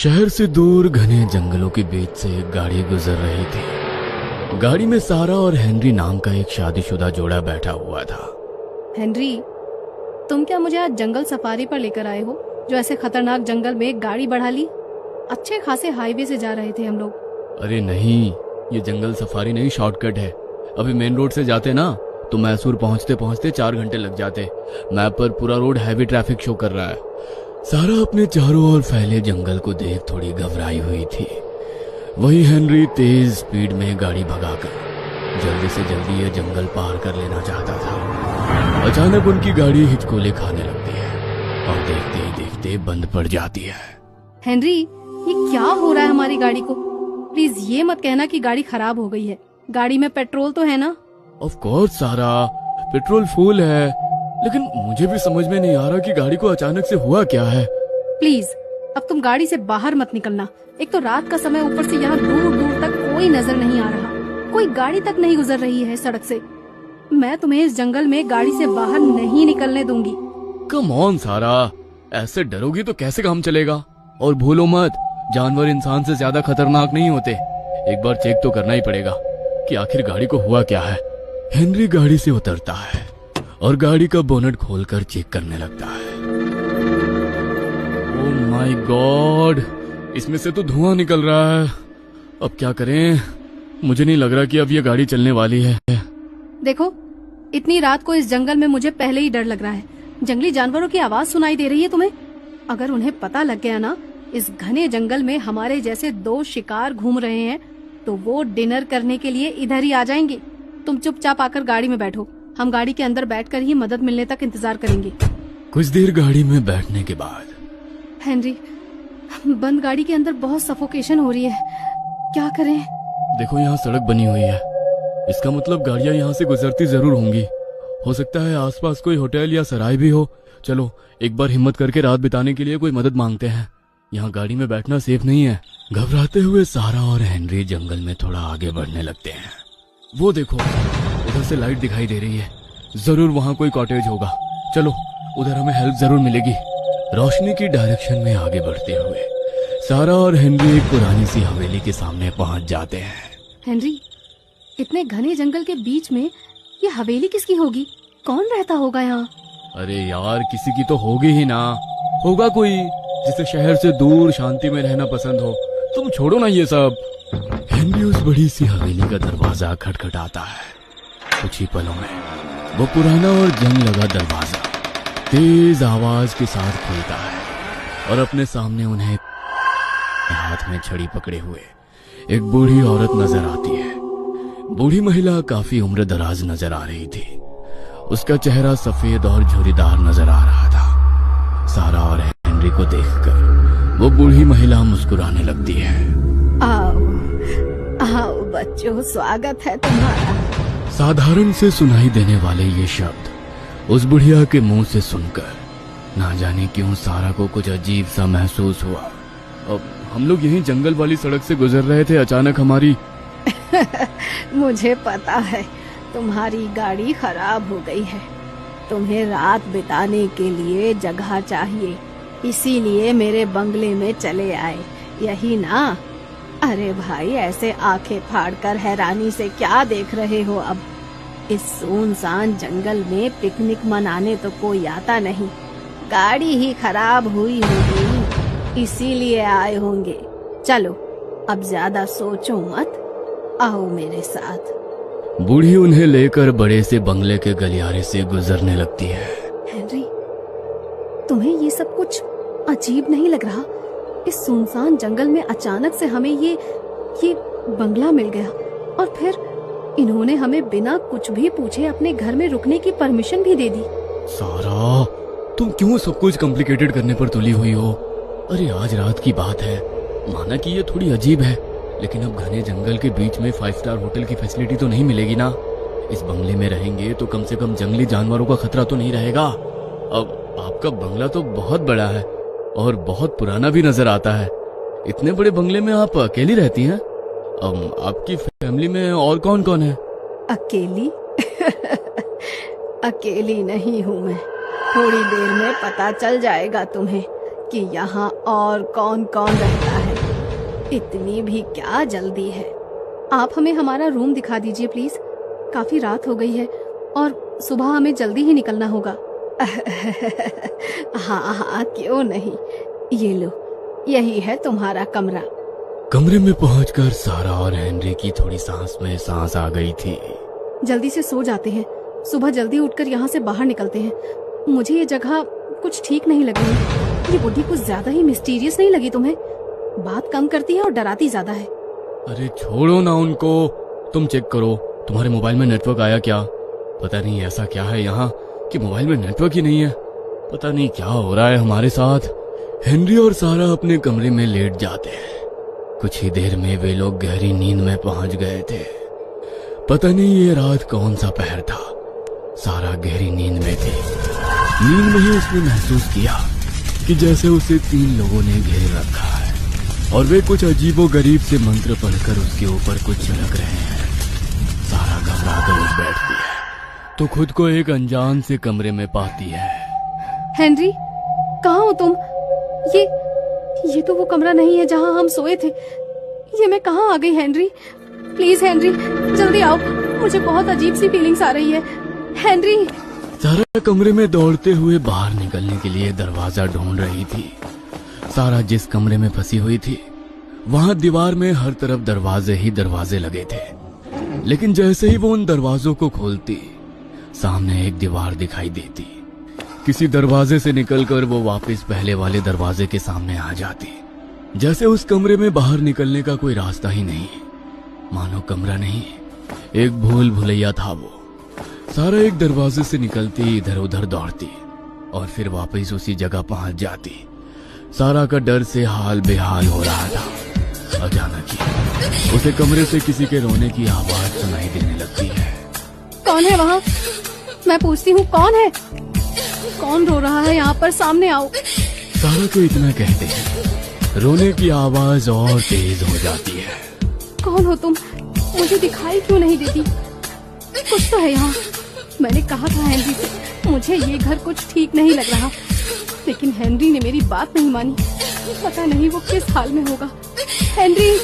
शहर से दूर घने जंगलों के बीच से एक गाड़ी गुजर रही थी। गाड़ी में सारा और हेनरी नाम का एक शादीशुदा जोड़ा बैठा हुआ था। हेनरी, तुम क्या मुझे आज जंगल सफारी पर लेकर आए हो, जो ऐसे खतरनाक जंगल में एक गाड़ी बढ़ा ली? अच्छे खासे हाईवे से जा रहे थे हम लोग। अरे नहीं, ये जंगल सफारी नहीं, शॉर्टकट है। अभी मेन रोड से जाते ना तो मैसूर पहुंचते पहुंचते 4 घंटे लग जाते। मैप पर पूरा रोड हैवी ट्रैफिक शो कर रहा है। सारा अपने चारों ओर फैले जंगल को देख थोड़ी घबराई हुई थी। वही हेनरी तेज स्पीड में गाड़ी भगाकर जल्दी से जल्दी ये जंगल पार कर लेना चाहता था। अचानक उनकी गाड़ी हिचकोले खाने लगती है और देखते ही देखते बंद पड़ जाती है। हेनरी, ये क्या हो रहा है हमारी गाड़ी को? प्लीज ये मत कहना कि गाड़ी खराब हो गई है। गाड़ी में पेट्रोल तो है ना? ऑफ कोर्स सारा, पेट्रोल फुल है, लेकिन मुझे भी समझ में नहीं आ रहा कि गाड़ी को अचानक से हुआ क्या है। प्लीज अब तुम गाड़ी से बाहर मत निकलना। एक तो रात का समय, ऊपर से यहाँ दूर दूर तक कोई नजर नहीं आ रहा, कोई गाड़ी तक नहीं गुजर रही है सड़क से। मैं तुम्हें इस जंगल में गाड़ी से बाहर नहीं निकलने दूंगी। कम ऑन सारा, ऐसे डरोगी तो कैसे काम चलेगा? और भूलो मत, जानवर इंसान से ज्यादा खतरनाक नहीं होते। एक बार चेक तो करना ही पड़ेगा कि आखिर गाड़ी को हुआ क्या है। हेनरी गाड़ी से उतरता है और गाड़ी का बोनट खोलकर चेक करने लगता है। ओह माय गॉड, इसमें से तो धुआं निकल रहा है। अब क्या करें? मुझे नहीं लग रहा कि अब ये गाड़ी चलने वाली है। देखो, इतनी रात को इस जंगल में मुझे पहले ही डर लग रहा है। जंगली जानवरों की आवाज सुनाई दे रही है तुम्हें? अगर उन्हें पता लग गया ना इस घने जंगल में हमारे जैसे 2 शिकार घूम रहे हैं, तो वो डिनर करने के लिए इधर ही आ जाएंगे। तुम चुपचाप आकर गाड़ी में बैठो। हम गाड़ी के अंदर बैठकर ही मदद मिलने तक इंतजार करेंगे। कुछ देर गाड़ी में बैठने के बाद हेनरी, बंद गाड़ी के अंदर बहुत सफोकेशन हो रही है, क्या करें? देखो, यहाँ सड़क बनी हुई है, इसका मतलब गाड़ियाँ यहाँ से गुजरती जरूर होंगी। हो सकता है आसपास कोई होटल या सराय भी हो। चलो एक बार हिम्मत करके रात बिताने के लिए कोई मदद मांगते हैं। यहाँ गाड़ी में बैठना सेफ नहीं है। घबराते हुए सारा और हेनरी जंगल में थोड़ा आगे बढ़ने लगते हैं। वो देखो, उधर से लाइट दिखाई दे रही है, जरूर वहाँ कोई कॉटेज होगा। चलो उधर हमें हेल्प जरूर मिलेगी। रोशनी की डायरेक्शन में आगे बढ़ते हुए सारा और हेनरी एक पुरानी सी हवेली के सामने पहुंच जाते हैं। हेनरी, इतने घने जंगल के बीच में ये हवेली किसकी होगी? कौन रहता होगा यहाँ? अरे यार, किसी की तो होगी ही ना। होगा कोई जिसे शहर से दूर शांति में रहना पसंद हो। तुम छोड़ो ना ये सब। हेनरी उस बड़ी सी हवेली का दरवाजा खटखटाता है। कुछ ही पलों में वो पुराना और जंग लगा दरवाजा तेज आवाज के साथ खुलता है और अपने सामने उन्हें हाथ में छड़ी पकड़े हुए एक बूढ़ी औरत नजर आती है। बूढ़ी महिला काफी उम्र दराज नजर आ रही थी। उसका चेहरा सफेद और झुर्रीदार नजर आ रहा था। सारा और हेनरी को देखकर वो बूढ़ी महिला मुस्कुराने लगती है। आओ आओ बच्चों, स्वागत है तुम्हारा। साधारण से सुनाई देने वाले ये शब्द उस बुढ़िया के मुंह से सुनकर ना जाने क्यों सारा को कुछ अजीब सा महसूस हुआ। अब हम लोग यहीं जंगल वाली सड़क से गुजर रहे थे, अचानक हमारी मुझे पता है तुम्हारी गाड़ी खराब हो गई है। तुम्हें रात बिताने के लिए जगह चाहिए, इसीलिए मेरे बंगले में चले आए, यही ना? अरे भाई, ऐसे आंखें फाड़कर हैरानी से क्या देख रहे हो? अब इस सुनसान जंगल में पिकनिक मनाने तो कोई आता नहीं। गाड़ी ही खराब हुई होगी, इसीलिए आए होंगे। चलो अब ज्यादा सोचो मत, आओ मेरे साथ। बूढ़ी उन्हें लेकर बड़े से बंगले के गलियारे से गुजरने लगती है। हेनरी, तुम्हें ये सब कुछ अजीब नहीं लग रहा? इस सुनसान जंगल में अचानक से हमें ये बंगला मिल गया और फिर इन्होंने हमें बिना कुछ भी पूछे अपने घर में रुकने की परमिशन भी दे दी। सारा, तुम क्यों सब कुछ कॉम्प्लिकेटेड करने पर तुली हुई हो? अरे आज रात की बात है, माना कि ये थोड़ी अजीब है, लेकिन अब घने जंगल के बीच में 5 स्टार होटल की फैसिलिटी तो नहीं मिलेगी ना। इस बंगले में रहेंगे तो कम से कम जंगली जानवरों का खतरा तो नहीं रहेगा। अब आपका बंगला तो बहुत बड़ा है और बहुत पुराना भी नजर आता है। इतने बड़े बंगले में आप अकेली रहती हैं? आपकी फैमिली में और कौन कौन है? अकेली? अकेली नहीं हूँ मैं। थोड़ी देर में पता चल जाएगा तुम्हें कि यहाँ और कौन कौन रहता है। इतनी भी क्या जल्दी है? आप हमें हमारा रूम दिखा दीजिए प्लीज। काफी रात हो गई है और सुबह हमें जल्दी ही निकलना होगा। हाँ हाँ, क्यों नहीं। ये लो, यही है तुम्हारा कमरा। कमरे में पहुंचकर सारा और हेनरी की थोड़ी सांस में सांस आ गई थी। जल्दी से सो जाते हैं, सुबह जल्दी उठकर यहाँ से बाहर निकलते हैं। मुझे ये जगह कुछ ठीक नहीं लगी है। ये बुढ़ी कुछ ज्यादा ही मिस्टीरियस नहीं लगी तुम्हें? बात कम करती है और डराती ज्यादा है। अरे छोड़ो ना उनको, तुम चेक करो तुम्हारे मोबाइल में नेटवर्क आया क्या? पता नहीं ऐसा क्या है यहाँ कि मोबाइल में नेटवर्क ही नहीं है। पता नहीं क्या हो रहा है हमारे साथ। हेनरी और सारा अपने कमरे में लेट जाते हैं। कुछ ही देर में वे लोग गहरी नींद में पहुंच गए थे। पता नहीं ये रात कौन सा पहर था। सारा गहरी नींद में थी। नींद में ही उसने महसूस किया कि जैसे उसे 3 लोगों ने घेर रखा है और वे कुछ अजीबोगरीब से मंत्र पढ़कर उसके ऊपर कुछ छिड़क रहे हैं। सारा घबरा कर उठ बैठती है तो खुद को एक अनजान से कमरे में पाती है। हेनरी, कहाँ हो तुम? ये तो वो कमरा नहीं है जहाँ हम सोए थे। ये मैं कहाँ आ गई हेनरी? प्लीज हेनरी, जल्दी आओ, मुझे बहुत अजीब सी फीलिंग्स आ रही है। हेनरी। सारा कमरे में दौड़ते हुए बाहर निकलने के लिए दरवाजा ढूंढ रही थी। सारा जिस कमरे में फंसी हुई थी वहां दीवार में हर तरफ दरवाजे ही दरवाजे लगे थे, लेकिन जैसे ही वो उन दरवाजों को खोलती सामने एक दीवार दिखाई देती। किसी दरवाजे से निकलकर वो वापस पहले वाले दरवाजे के सामने आ जाती, जैसे उस कमरे में बाहर निकलने का कोई रास्ता ही नहीं। मानो कमरा नहीं, एक भूल भुलैया था वो। सारा एक दरवाजे से निकलती, इधर उधर दौड़ती और फिर वापस उसी जगह पहुंच जाती। सारा का डर से हाल बेहाल हो रहा था। अचानक ही उसे कमरे से किसी के रोने की आवाज सुनाई देने लगती है। कौन है वहाँ? मैं पूछती हूँ, कौन है? कौन रो रहा है यहाँ पर? सामने आओ। सारा को इतना कहते हैं रोने की आवाज और तेज हो जाती है। कौन हो तुम? मुझे दिखाई क्यों नहीं देती? कुछ तो है यहाँ। मैंने कहा था हेनरी से मुझे ये घर कुछ ठीक नहीं लग रहा, लेकिन हेनरी ने मेरी बात नहीं मानी। पता नहीं वो किस हाल में होगा। हेनरी,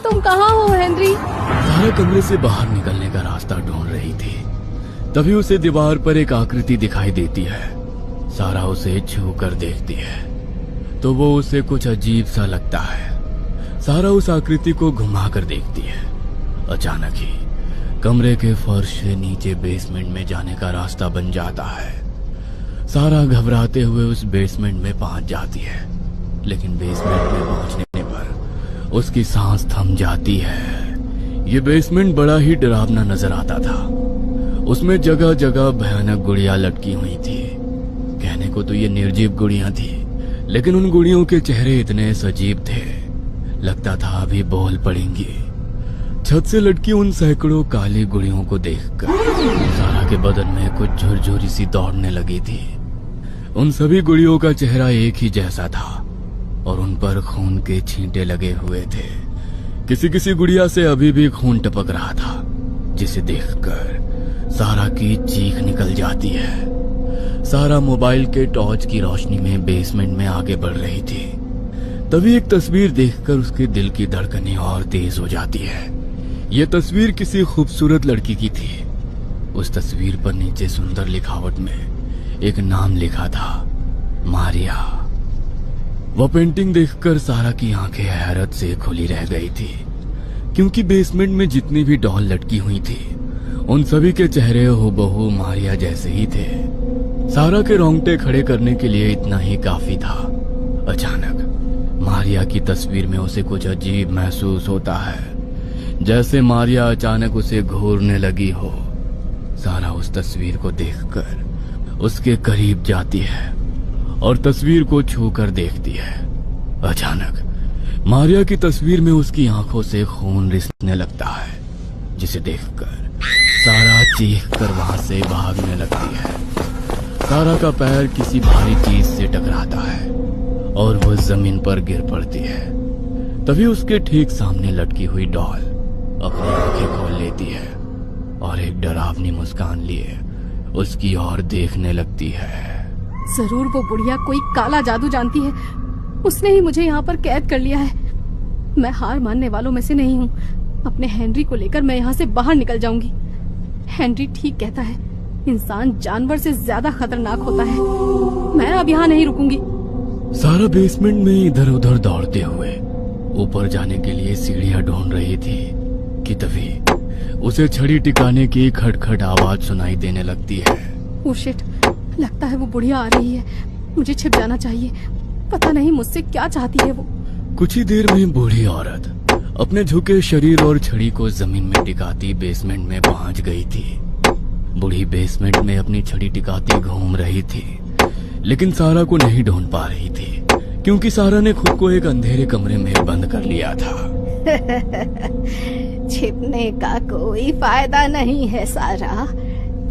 तुम कहाँ हो हेनरी? सारा कमरे से बाहर निकलने का रास्ता ढूंढ रही थी, तभी उसे दीवार पर एक आकृति दिखाई देती है। सारा उसे छू कर देखती है तो वो उसे कुछ अजीब सा लगता है। सारा उस आकृति को घुमा कर देखती है। अचानक ही कमरे के फर्श से नीचे बेसमेंट में जाने का रास्ता बन जाता है। सारा घबराते हुए उस बेसमेंट में पहुंच जाती है, लेकिन बेसमेंट में पहुंचने पर उसकी सांस थम जाती है। ये बेसमेंट बड़ा ही डरावना नजर आता था। उसमें जगह जगह भयानक गुड़ियां लटकी हुई थी। कहने को तो ये निर्जीव गुड़ियां थी, लेकिन उन गुड़ियों के चेहरे इतने सजीव थे, लगता था अभी बोल पड़ेंगी। छत से लटकी उन सैकड़ों काली गुड़ियों को देखकर सारा के बदन में कुछ झुरझुरी सी दौड़ने लगी थी। उन सभी गुड़ियों का चेहरा एक ही जैसा था और उन पर खून के छींटे लगे हुए थे। किसी किसी गुड़िया से अभी भी खून टपक रहा था, जिसे देखकर सारा की चीख निकल जाती है। सारा मोबाइल के टॉर्च की रोशनी में बेसमेंट में आगे बढ़ रही थी। तभी एक तस्वीर देखकर उसके दिल की धड़कनें और तेज हो जाती है। यह तस्वीर किसी खूबसूरत लड़की की थी। उस तस्वीर पर नीचे सुंदर लिखावट में एक नाम लिखा था, मारिया। वह पेंटिंग देखकर सारा की आंखें हैरत से खुली रह गई थी, क्योंकि बेसमेंट में जितनी भी डॉल लटकी हुई थी उन सभी के चेहरे हूबहू मारिया जैसे ही थे। सारा के रोंगटे खड़े करने के लिए इतना ही काफी था। अचानक मारिया की तस्वीर में उसे कुछ अजीब महसूस होता है, जैसे मारिया अचानक उसे घूरने लगी हो। सारा उस तस्वीर को देखकर उसके करीब जाती है और तस्वीर को छू कर देखती है। अचानक मारिया की तस्वीर में उसकी आंखों से खून रिसने लगता है, जिसे देखकर सारा चीख कर वहां से भागने लगती है। सारा का पैर किसी भारी चीज से टकराता है और वो जमीन पर गिर पड़ती है। तभी उसके ठीक सामने लटकी हुई डॉल अपनी आंखें खोल लेती है और एक डरावनी मुस्कान लिए उसकी ओर देखने लगती है। जरूर वो बुढ़िया कोई काला जादू जानती है, उसने ही मुझे यहाँ पर कैद कर लिया है। मैं हार मानने वालों में से नहीं हूँ। अपने हेनरी को लेकर मैं यहाँ से बाहर निकल जाऊंगी। हेनरी ठीक कहता है, इंसान जानवर से ज्यादा खतरनाक होता है। मैं अब यहाँ नहीं रुकूंगी। सारा बेसमेंट में इधर उधर दौड़ते हुए ऊपर जाने के लिए सीढ़ियां ढूंढ रही थी कि तभी उसे छड़ी टिकाने की खटखट आवाज सुनाई देने लगती है। ओह शिट, लगता है वो बुढ़िया आ रही है। मुझे छिप जाना चाहिए। पता नहीं मुझसे क्या चाहती है वो। कुछ ही देर में बूढ़ी औरत अपने झुके शरीर और छड़ी को जमीन में टिकाती बेसमेंट में पहुंच गई थी। बूढ़ी बेसमेंट में अपनी छड़ी टिकाती घूम रही थी, लेकिन सारा को नहीं ढूंढ पा रही थी, क्योंकि सारा ने खुद को एक अंधेरे कमरे में बंद कर लिया था। छिपने का कोई फायदा नहीं है सारा।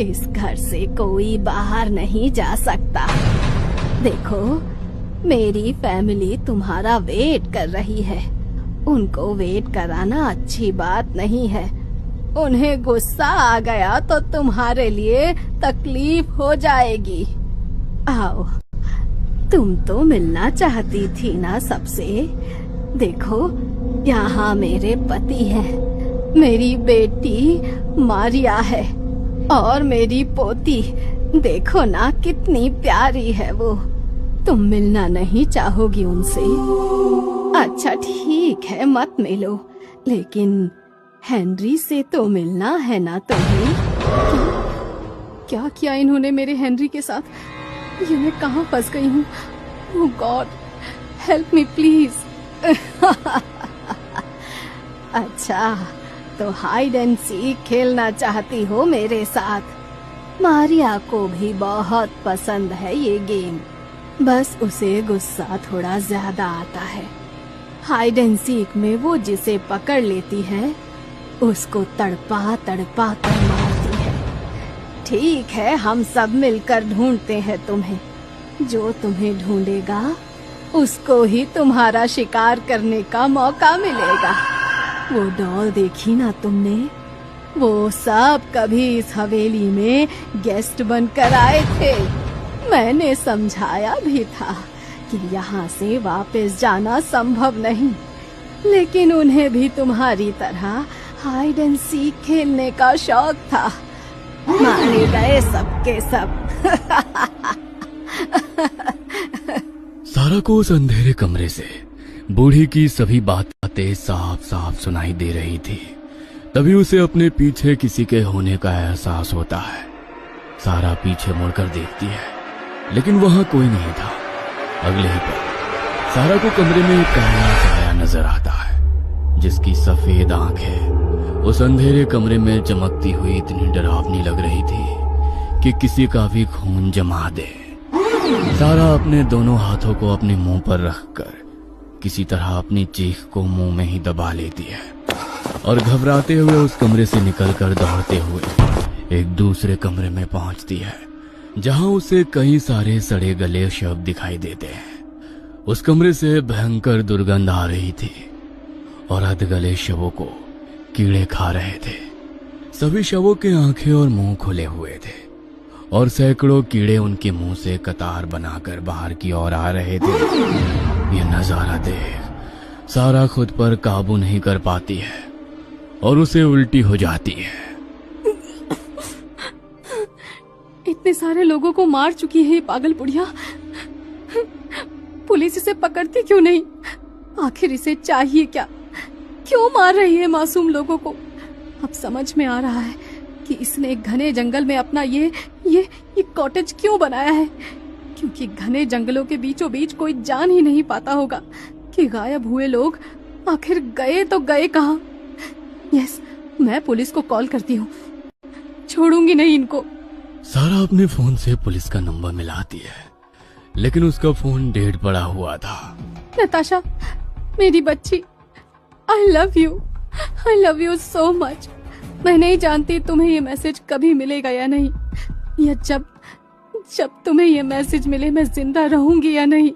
इस घर से कोई बाहर नहीं जा सकता। देखो, मेरी फैमिली तुम्हारा वेट कर रही है। उनको वेट कराना अच्छी बात नहीं है। उन्हें गुस्सा आ गया तो तुम्हारे लिए तकलीफ हो जाएगी। आओ, तुम तो मिलना चाहती थी ना सबसे। देखो, यहाँ मेरे पति हैं, मेरी बेटी मारिया है और मेरी पोती। देखो ना कितनी प्यारी है वो। तुम मिलना नहीं चाहोगी उनसे? अच्छा ठीक है, मत मिलो, लेकिन हेनरी से तो मिलना है ना तुम्हें। क्या किया इन्होंने मेरे हेनरी के साथ? ये मैं कहाँ फंस गई हूँ? ओह गॉड, हेल्प मी प्लीज। अच्छा, तो हाइड एंड सीक खेलना चाहती हो मेरे साथ? मारिया को भी बहुत पसंद है ये गेम, बस उसे गुस्सा थोड़ा ज्यादा आता है। हाइड एंड सीक में वो जिसे पकड़ लेती है उसको तड़पा तड़पा कर मारती है। ठीक है, हम सब मिलकर ढूंढते हैं तुम्हें। जो तुम्हें ढूंढेगा उसको ही तुम्हारा शिकार करने का मौका मिलेगा। वो डॉल देखी ना तुमने? वो सब कभी इस हवेली में गेस्ट बनकर आए थे। मैंने समझाया भी था कि यहाँ से वापस जाना संभव नहीं, लेकिन उन्हें भी तुम्हारी तरह हाइड एंड सीक खेलने का शौक था। मारे गए सबके सब। सारा को उस अंधेरे कमरे से बूढ़ी की सभी बातें साफ साफ सुनाई दे रही थी। तभी उसे अपने पीछे किसी के होने का एहसास होता है। सारा पीछे मुड़कर देखती है, लेकिन वहां कोई नहीं था। अगले ही पल सारा को कमरे में एक काला साया नजर आता है, जिसकी सफेद आंखें उस अंधेरे कमरे में चमकती हुई इतनी डरावनी लग रही थी कि किसी का भी खून जमा दे। सारा अपने दोनों हाथों को अपने मुंह पर रखकर किसी तरह अपनी चीख को मुंह में ही दबा लेती है और घबराते हुए उस कमरे से निकलकर दौड़ते हुए एक दूसरे कमरे में पहुंचती है, जहां उसे कई सारे सड़े गले शव दिखाई देते हैं। उस कमरे से भयंकर दुर्गंध आ रही थी और अधगले शवों को कीड़े खा रहे थे। सभी शवों के आंखें और मुंह खुले हुए थे और सैकड़ों कीड़े उनके मुंह से कतार बनाकर बाहर की ओर आ रहे थे। ये नजारा देख सारा खुद पर काबू नहीं कर पाती है और उसे उल्टी हो जाती है। इतने सारे लोगों को मार चुकी है ये पागल बुढ़िया। पुलिस इसे पकड़ती क्यों नहीं? आखिर इसे चाहिए क्या? क्यों मार रही है मासूम लोगों को? अब समझ में आ रहा है कि इसने घने जंगल में अपना ये कॉटेज क्यों बनाया है, क्योंकि घने जंगलों के बीचों बीच कोई जान ही नहीं पाता होगा कि गायब हुए लोग आखिर गए तो गए कहाँ। यस, मैं पुलिस को कॉल करती हूँ, छोड़ूंगी नहीं इनको। सारा अपने फोन से पुलिस का नंबर मिलाती है, लेकिन उसका फोन डेड पड़ा हुआ था। नताशा, मेरी बच्ची, I love you so much. मैं नहीं जानती तुम्हें ये मैसेज कभी मिलेगा या नहीं, या जब तुम्हें ये मैसेज मिले मैं जिंदा रहूंगी या नहीं,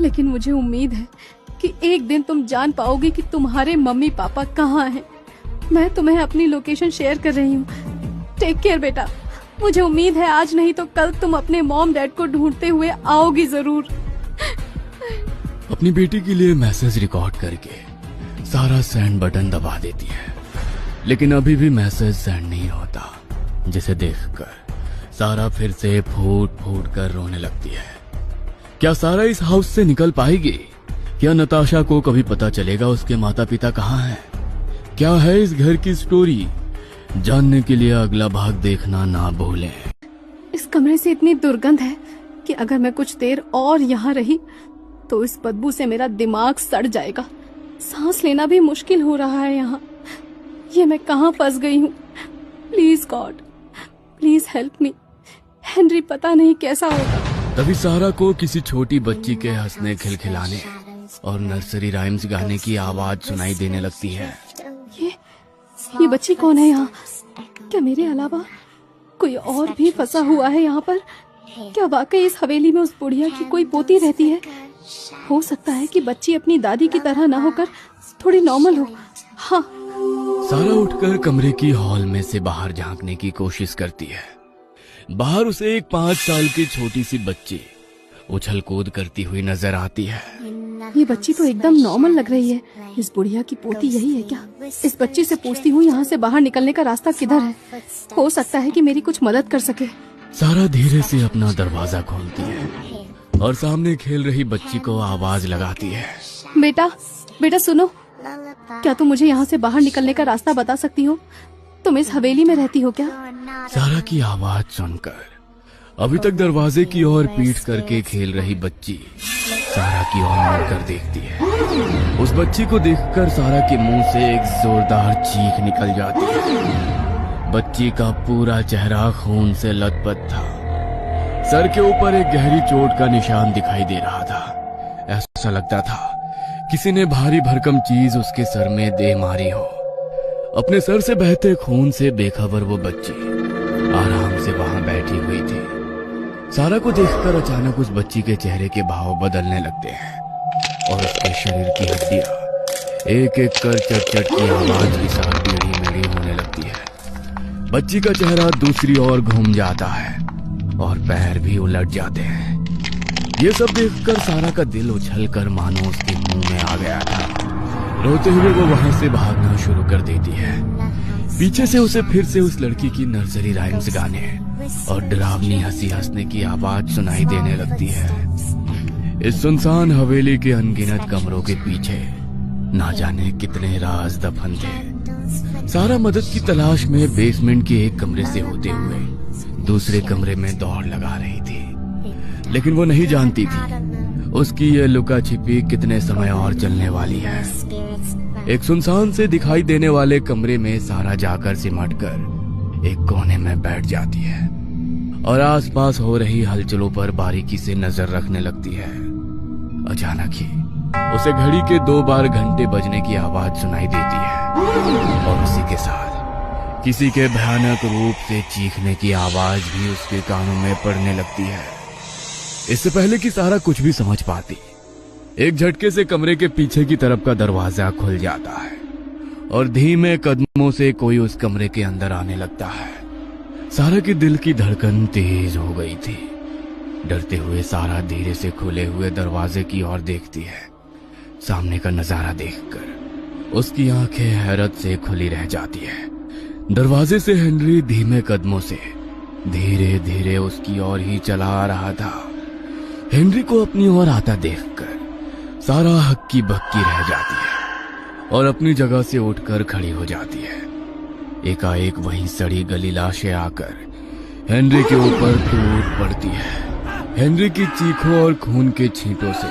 लेकिन मुझे उम्मीद है कि एक दिन तुम जान पाओगी कि तुम्हारे मम्मी पापा कहाँ हैं। मैं तुम्हें अपनी लोकेशन शेयर कर रही हूँ। टेक केयर बेटा, मुझे उम्मीद है आज नहीं तो कल तुम अपने मॉम डैड को ढूंढते हुए आओगी जरूर। अपनी बेटी के लिए मैसेज रिकॉर्ड करके सारा सेंड बटन दबा देती है, लेकिन अभी भी मैसेज सेंड नहीं होता, जिसे देखकर सारा फिर से फूट फूट कर रोने लगती है। क्या सारा इस हाउस से निकल पाएगी? क्या नताशा को कभी पता चलेगा उसके माता पिता कहाँ हैं? क्या है इस घर की स्टोरी? जानने के लिए अगला भाग देखना ना भूलें। इस कमरे से इतनी दुर्गंध है कि अगर मैं कुछ देर और यहाँ रही तो इस बदबू से मेरा दिमाग सड़ जाएगा। सांस लेना भी मुश्किल हो रहा है यहाँ। ये मैं कहाँ फंस गई हूँ? Please God, please help me. Henry पता नहीं कैसा होगा। तभी सारा को किसी छोटी बच्ची के हंसने खिलखिलाने और नर्सरी राइम्स गाने की आवाज सुनाई देने लगती है। ये बच्ची कौन है यहाँ? क्या मेरे अलावा कोई और भी फंसा हुआ है यहाँ पर? क्या वाकई इस हवेली में उस बुढ़िया की कोई पोती रहती है? हो सकता है कि बच्ची अपनी दादी की तरह ना होकर थोड़ी नॉर्मल हो। हाँ। सारा उठकर कमरे की हॉल में से बाहर झांकने की कोशिश करती है। बाहर उसे एक 5 साल की छोटी सी बच्ची उछल कूद करती हुई नजर आती है। ये बच्ची तो एकदम नॉर्मल लग रही है। इस बुढ़िया की पोती यही है क्या? इस बच्ची से पूछती हूँ यहाँ से बाहर निकलने का रास्ता किधर है। हो सकता है कि मेरी कुछ मदद कर सके। सारा धीरे से अपना दरवाजा खोलती है और सामने खेल रही बच्ची को आवाज लगाती है। बेटा, बेटा सुनो, क्या तुम मुझे यहाँ से बाहर निकलने का रास्ता बता सकती हो? तुम इस हवेली में रहती हो क्या? सारा की आवाज सुनकर अभी तक दरवाजे की ओर पीठ करके खेल रही बच्ची सारा की ओर मुड़कर देखती है। उस बच्ची को देखकर सारा के मुंह से एक जोरदार चीख निकल जाती है। बच्ची का पूरा चेहरा खून से लथपथ था। सर के ऊपर एक गहरी चोट का निशान दिखाई दे रहा था। ऐसा लगता था किसी ने भारी भरकम चीज उसके सर में दे मारी हो। अपने सर से बहते खून से बेखबर वो बच्ची आराम से वहां बैठी हुई थी। सारा को देखकर अचानक उस बच्ची के चेहरे के भाव बदलने लगते हैं और उसके शरीर की हड्डियां एक एक कर चट चट की आवाज के साथ टेढ़ी मेढ़ी होने लगती है। बच्ची का चेहरा दूसरी ओर घूम जाता है और पैर भी उलट जाते हैं। ये सब देखकर सारा का दिल उछल कर मानो उसके मुंह में आ गया था। रोते हुए वो वहां से भागना शुरू कर देती है। पीछे से उसे फिर से उस लड़की की नर्सरी राइम्स गाने और डरावनी हंसी हंसने की आवाज सुनाई देने लगती है। इस सुनसान हवेली के अनगिनत कमरों के पीछे ना जाने कितने राज दफन थे। सारा मदद की तलाश में बेसमेंट के एक कमरे से होते हुए दूसरे कमरे में दौड़ लगा रही थी, लेकिन वो नहीं जानती थी उसकी ये लुका छिपी कितने समय और चलने वाली है। एक सुनसान से दिखाई देने वाले कमरे में सारा जाकर सिमटकर एक कोने में बैठ जाती है और आसपास हो रही हलचलों पर बारीकी से नजर रखने लगती है। अचानक ही उसे घड़ी के 2 बार घंटे बजने की आवाज सुनाई देती है और उसी के साथ किसी के भयानक रूप से चीखने की आवाज भी उसके कानों में पड़ने लगती है। इससे पहले कि सारा कुछ भी समझ पाती, एक झटके से कमरे के पीछे की तरफ का दरवाजा खुल जाता है और धीमे कदमों से कोई उस कमरे के अंदर आने लगता है। सारा के दिल की धड़कन तेज हो गई थी। डरते हुए सारा धीरे से खुले हुए दरवाजे की ओर देखती है। सामने का नजारा देखकर उसकी आंखें हैरत से खुली रह जाती है। दरवाजे से हेनरी धीमे कदमों से धीरे धीरे उसकी ओर ही चला आ रहा था। हेनरी को अपनी ओर आता देखकर सारा हक्की बक्की रह जाती है और अपनी जगह से उठकर खड़ी हो जाती है। एकाएक वहीं सड़ी गली लाशें आकर हेनरी के ऊपर टूट पड़ती है। हेनरी की चीखों और खून के छींटों से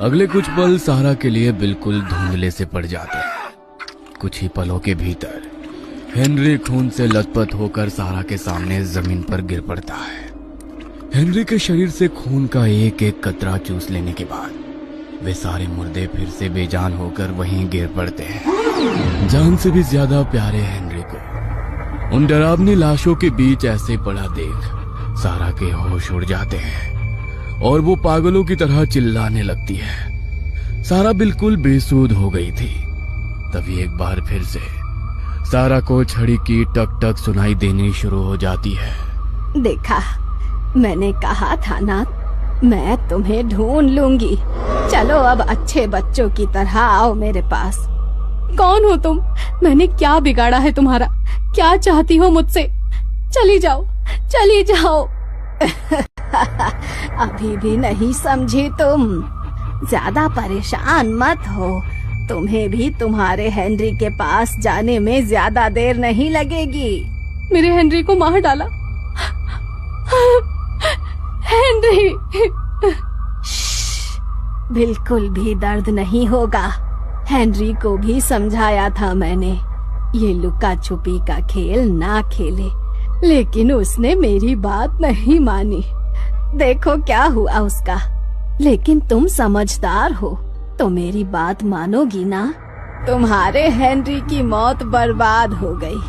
अगले कुछ पल सारा के लिए बिल्कुल धुंधले से पड़ जाते हैं। कुछ ही पलों के भीतर हेनरी खून से लथपथ होकर सारा के सामने जमीन पर गिर पड़ता है। हेनरी के शरीर से खून का एक एक कतरा चूस लेने के बाद वे सारे मुर्दे फिर से बेजान होकर वहीं गिर पड़ते हैं। जान से भी ज्यादा प्यारे हेनरी को उन डरावनी लाशों के बीच ऐसे पड़ा देख सारा के होश उड़ जाते हैं और वो पागलों की तरह चिल्लाने लगती है। सारा बिल्कुल बेसुध हो गई थी। तभी एक बार फिर से सारा को छड़ी की टक टक सुनाई देनी शुरू हो जाती है। देखा, मैंने कहा था ना, मैं तुम्हें ढूंढ लूंगी। चलो अब अच्छे बच्चों की तरह आओ मेरे पास। कौन हो तुम? मैंने क्या बिगाड़ा है तुम्हारा? क्या चाहती हो मुझसे? चली जाओ, चली जाओ। अभी भी नहीं समझी तुम? ज्यादा परेशान मत हो, तुम्हें भी तुम्हारे हेनरी के पास जाने में ज्यादा देर नहीं लगेगी। मेरे हेनरी को मार डाला। हेनरी! बिल्कुल भी दर्द नहीं होगा। हेनरी को भी समझाया था मैंने, ये लुका छुपी का खेल ना खेले, लेकिन उसने मेरी बात नहीं मानी। देखो क्या हुआ उसका। लेकिन तुम समझदार हो तो मेरी बात मानोगी ना? तुम्हारे हेनरी की मौत बर्बाद हो गई,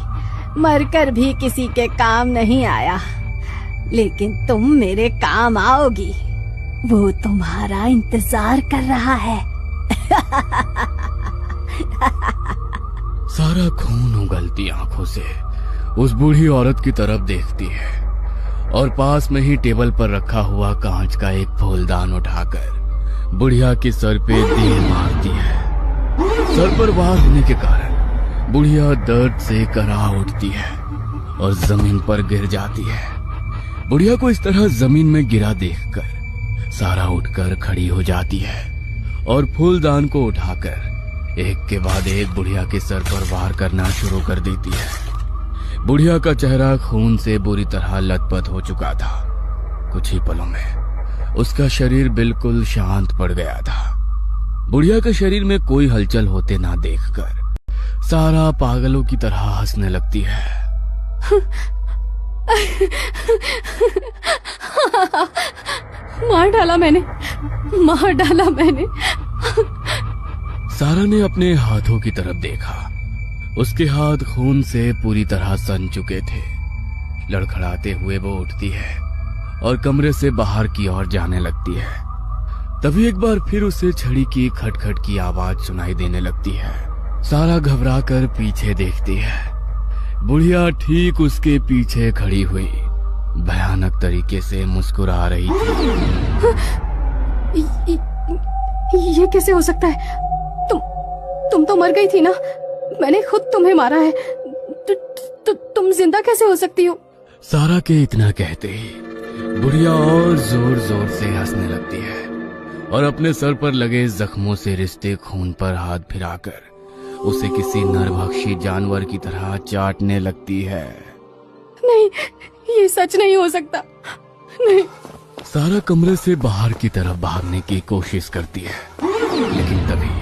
मरकर भी किसी के काम नहीं आया, लेकिन तुम मेरे काम आओगी। वो तुम्हारा इंतजार कर रहा है। सारा खून उगलती आंखों से उस बूढ़ी औरत की तरफ देखती है और पास में ही टेबल पर रखा हुआ कांच का एक फूलदान उठाकर बुढ़िया के सर पे तीर मारती है। सर पर वार होने के कारण बुढ़िया दर्द से करा उठती है और जमीन पर गिर जाती है। बुढ़िया को इस तरह जमीन में गिरा देखकर सारा उठकर खड़ी हो जाती है और फूलदान को उठाकर एक के बाद एक बुढ़िया के सर पर वार करना शुरू कर देती है। बुढ़िया का चेहरा खून से बुरी तरह लथपथ हो चुका था। कुछ ही पलों में उसका शरीर बिल्कुल शांत पड़ गया था। बुढ़िया के शरीर में कोई हलचल होते ना देखकर सारा पागलों की तरह हंसने लगती है। मार डाला मैंने, मार डाला मैंने। सारा ने अपने हाथों की तरफ देखा। उसके हाथ खून से पूरी तरह सन चुके थे। लड़खड़ाते हुए वो उठती है और कमरे से बाहर की ओर जाने लगती है। तभी एक बार फिर उसे छड़ी की खटखट की आवाज सुनाई देने लगती है। सारा घबराकर पीछे देखती है। बुढ़िया ठीक उसके पीछे खड़ी हुई भयानक तरीके से मुस्कुरा रही थी। ये कैसे हो सकता है? तुम तो मर गई थी ना? मैंने खुद तुम्हें मारा है। तुम जिंदा कैसे हो सकती हो? सारा के इतना कहते ही बुढ़िया और जोर जोर से हंसने लगती है और अपने सर पर लगे जख्मों से रिश्ते खून पर हाथ फिराकर उसे किसी नरभक्षी जानवर की तरह चाटने लगती है। नहीं, ये सच नहीं हो सकता। नहीं। सारा कमरे से बाहर की तरफ भागने की कोशिश करती है, लेकिन तभी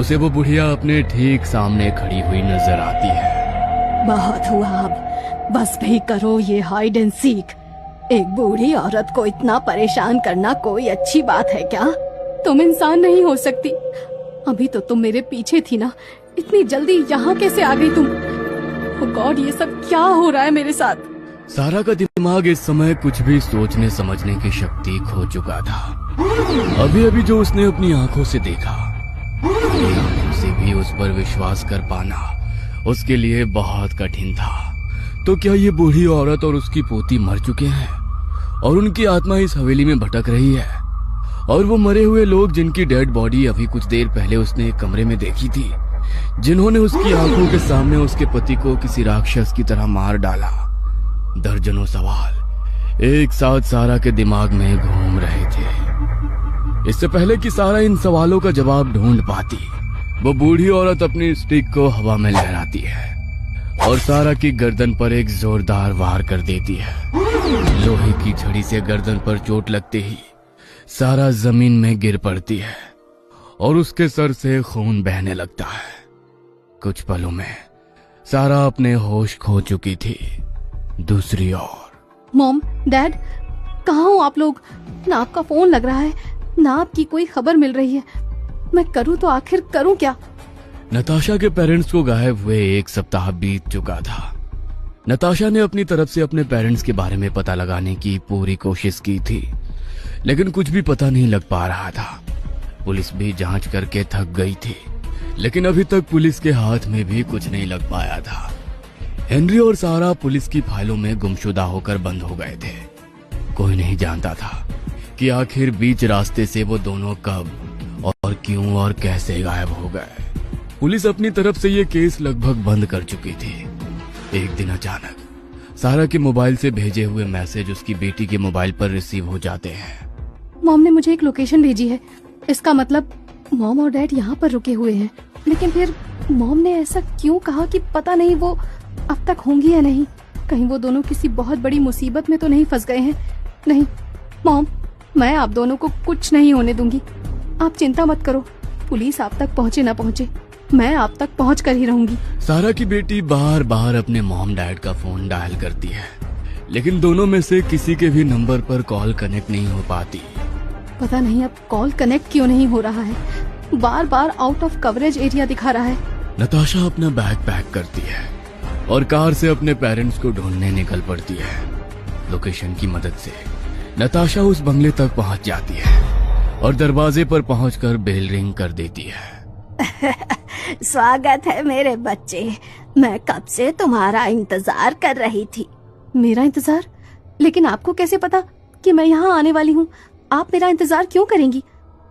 उसे वो बुढ़िया अपने ठीक सामने खड़ी हुई नजर आती है। बहुत हुआ, अब बस भी करो ये हाइड एंड सीक। एक बूढ़ी औरत को इतना परेशान करना कोई अच्छी बात है क्या? तुम इंसान नहीं हो सकती। अभी तो तुम मेरे पीछे थी ना, इतनी जल्दी यहाँ कैसे आ गई तुम? ओह गॉड, ये सब क्या हो रहा है मेरे साथ? सारा का दिमाग इस समय कुछ भी सोचने समझने की शक्ति खो चुका था। अभी अभी जो उसने अपनी आंखों से देखा, अपनी आंखों से भी उस पर विश्वास कर पाना उसके लिए बहुत कठिन था। तो क्या ये बूढ़ी औरत और उसकी पोती मर चुके हैं और उनकी आत्मा इस हवेली में भटक रही है? और वो मरे हुए लोग जिनकी डेड बॉडी अभी कुछ देर पहले उसने एक कमरे में देखी थी, जिन्होंने उसकी आंखों के सामने उसके पति को किसी राक्षस की तरह मार डाला। दर्जनों सवाल एक साथ सारा के दिमाग में घूम रहे थे। इससे पहले कि सारा इन सवालों का जवाब ढूंढ पाती, वो बूढ़ी औरत अपनी स्टिक को हवा में लहराती है और सारा की गर्दन पर एक जोरदार वार कर देती है। लोहे की छड़ी से गर्दन पर चोट लगते ही सारा जमीन में गिर पड़ती है और उसके सर से खून बहने लगता है। कुछ पलों में सारा अपने होश खो चुकी थी। दूसरी ओर मॉम, डैड, कहाँ हो आप लोग? ना आपका फोन लग रहा है, ना आपकी कोई खबर मिल रही है। मैं करूँ तो आखिर करूँ क्या? नताशा के पेरेंट्स को गायब हुए 1 सप्ताह बीत चुका था। नताशा ने अपनी तरफ से अपने पेरेंट्स के बारे में पता लगाने की पूरी कोशिश की थी, लेकिन कुछ भी पता नहीं लग पा रहा था। पुलिस भी जांच करके थक गई थी, लेकिन अभी तक पुलिस के हाथ में भी कुछ नहीं लग पाया था। हेनरी और सारा पुलिस की फाइलों में गुमशुदा होकर बंद हो गए थे। कोई नहीं जानता था कि आखिर बीच रास्ते से वो दोनों कब और क्यों और कैसे गायब हो गए। पुलिस अपनी तरफ से ये केस लगभग बंद कर चुकी थी। एक दिन अचानक सारा के मोबाइल से भेजे हुए मैसेज उसकी बेटी के मोबाइल पर रिसीव हो जाते हैं। मॉम ने मुझे एक लोकेशन भेजी है। इसका मतलब मॉम और डैड यहाँ पर रुके हुए हैं। लेकिन फिर मॉम ने ऐसा क्यों कहा कि पता नहीं वो अब तक होंगी या नहीं। कहीं वो दोनों किसी बहुत बड़ी मुसीबत में तो नहीं फंस गए हैं। नहीं मॉम, मैं आप दोनों को कुछ नहीं होने दूंगी। आप चिंता मत करो, पुलिस आप तक पहुँचे ना पहुँचे, मैं आप तक पहुँच कर ही रहूंगी। सारा की बेटी बार बार अपने मॉम डैड का फोन डायल करती है, लेकिन दोनों में से किसी के भी नंबर पर कॉल कनेक्ट नहीं हो पाती। पता नहीं अब कॉल कनेक्ट क्यों नहीं हो रहा है। बार बार आउट ऑफ कवरेज एरिया दिखा रहा है। नताशा अपना बैग पैक करती है और कार से अपने पेरेंट्स को ढूंढने निकल पड़ती है। लोकेशन की मदद से नताशा उस बंगले तक पहुंच जाती है और दरवाजे पर पहुंचकर बेल रिंग कर देती है। स्वागत है मेरे बच्चे, मैं कब से तुम्हारा इंतजार कर रही थी। मेरा इंतजार? लेकिन आपको कैसे पता कि मैं यहाँ आने वाली हूँ? आप मेरा इंतजार क्यों करेंगी?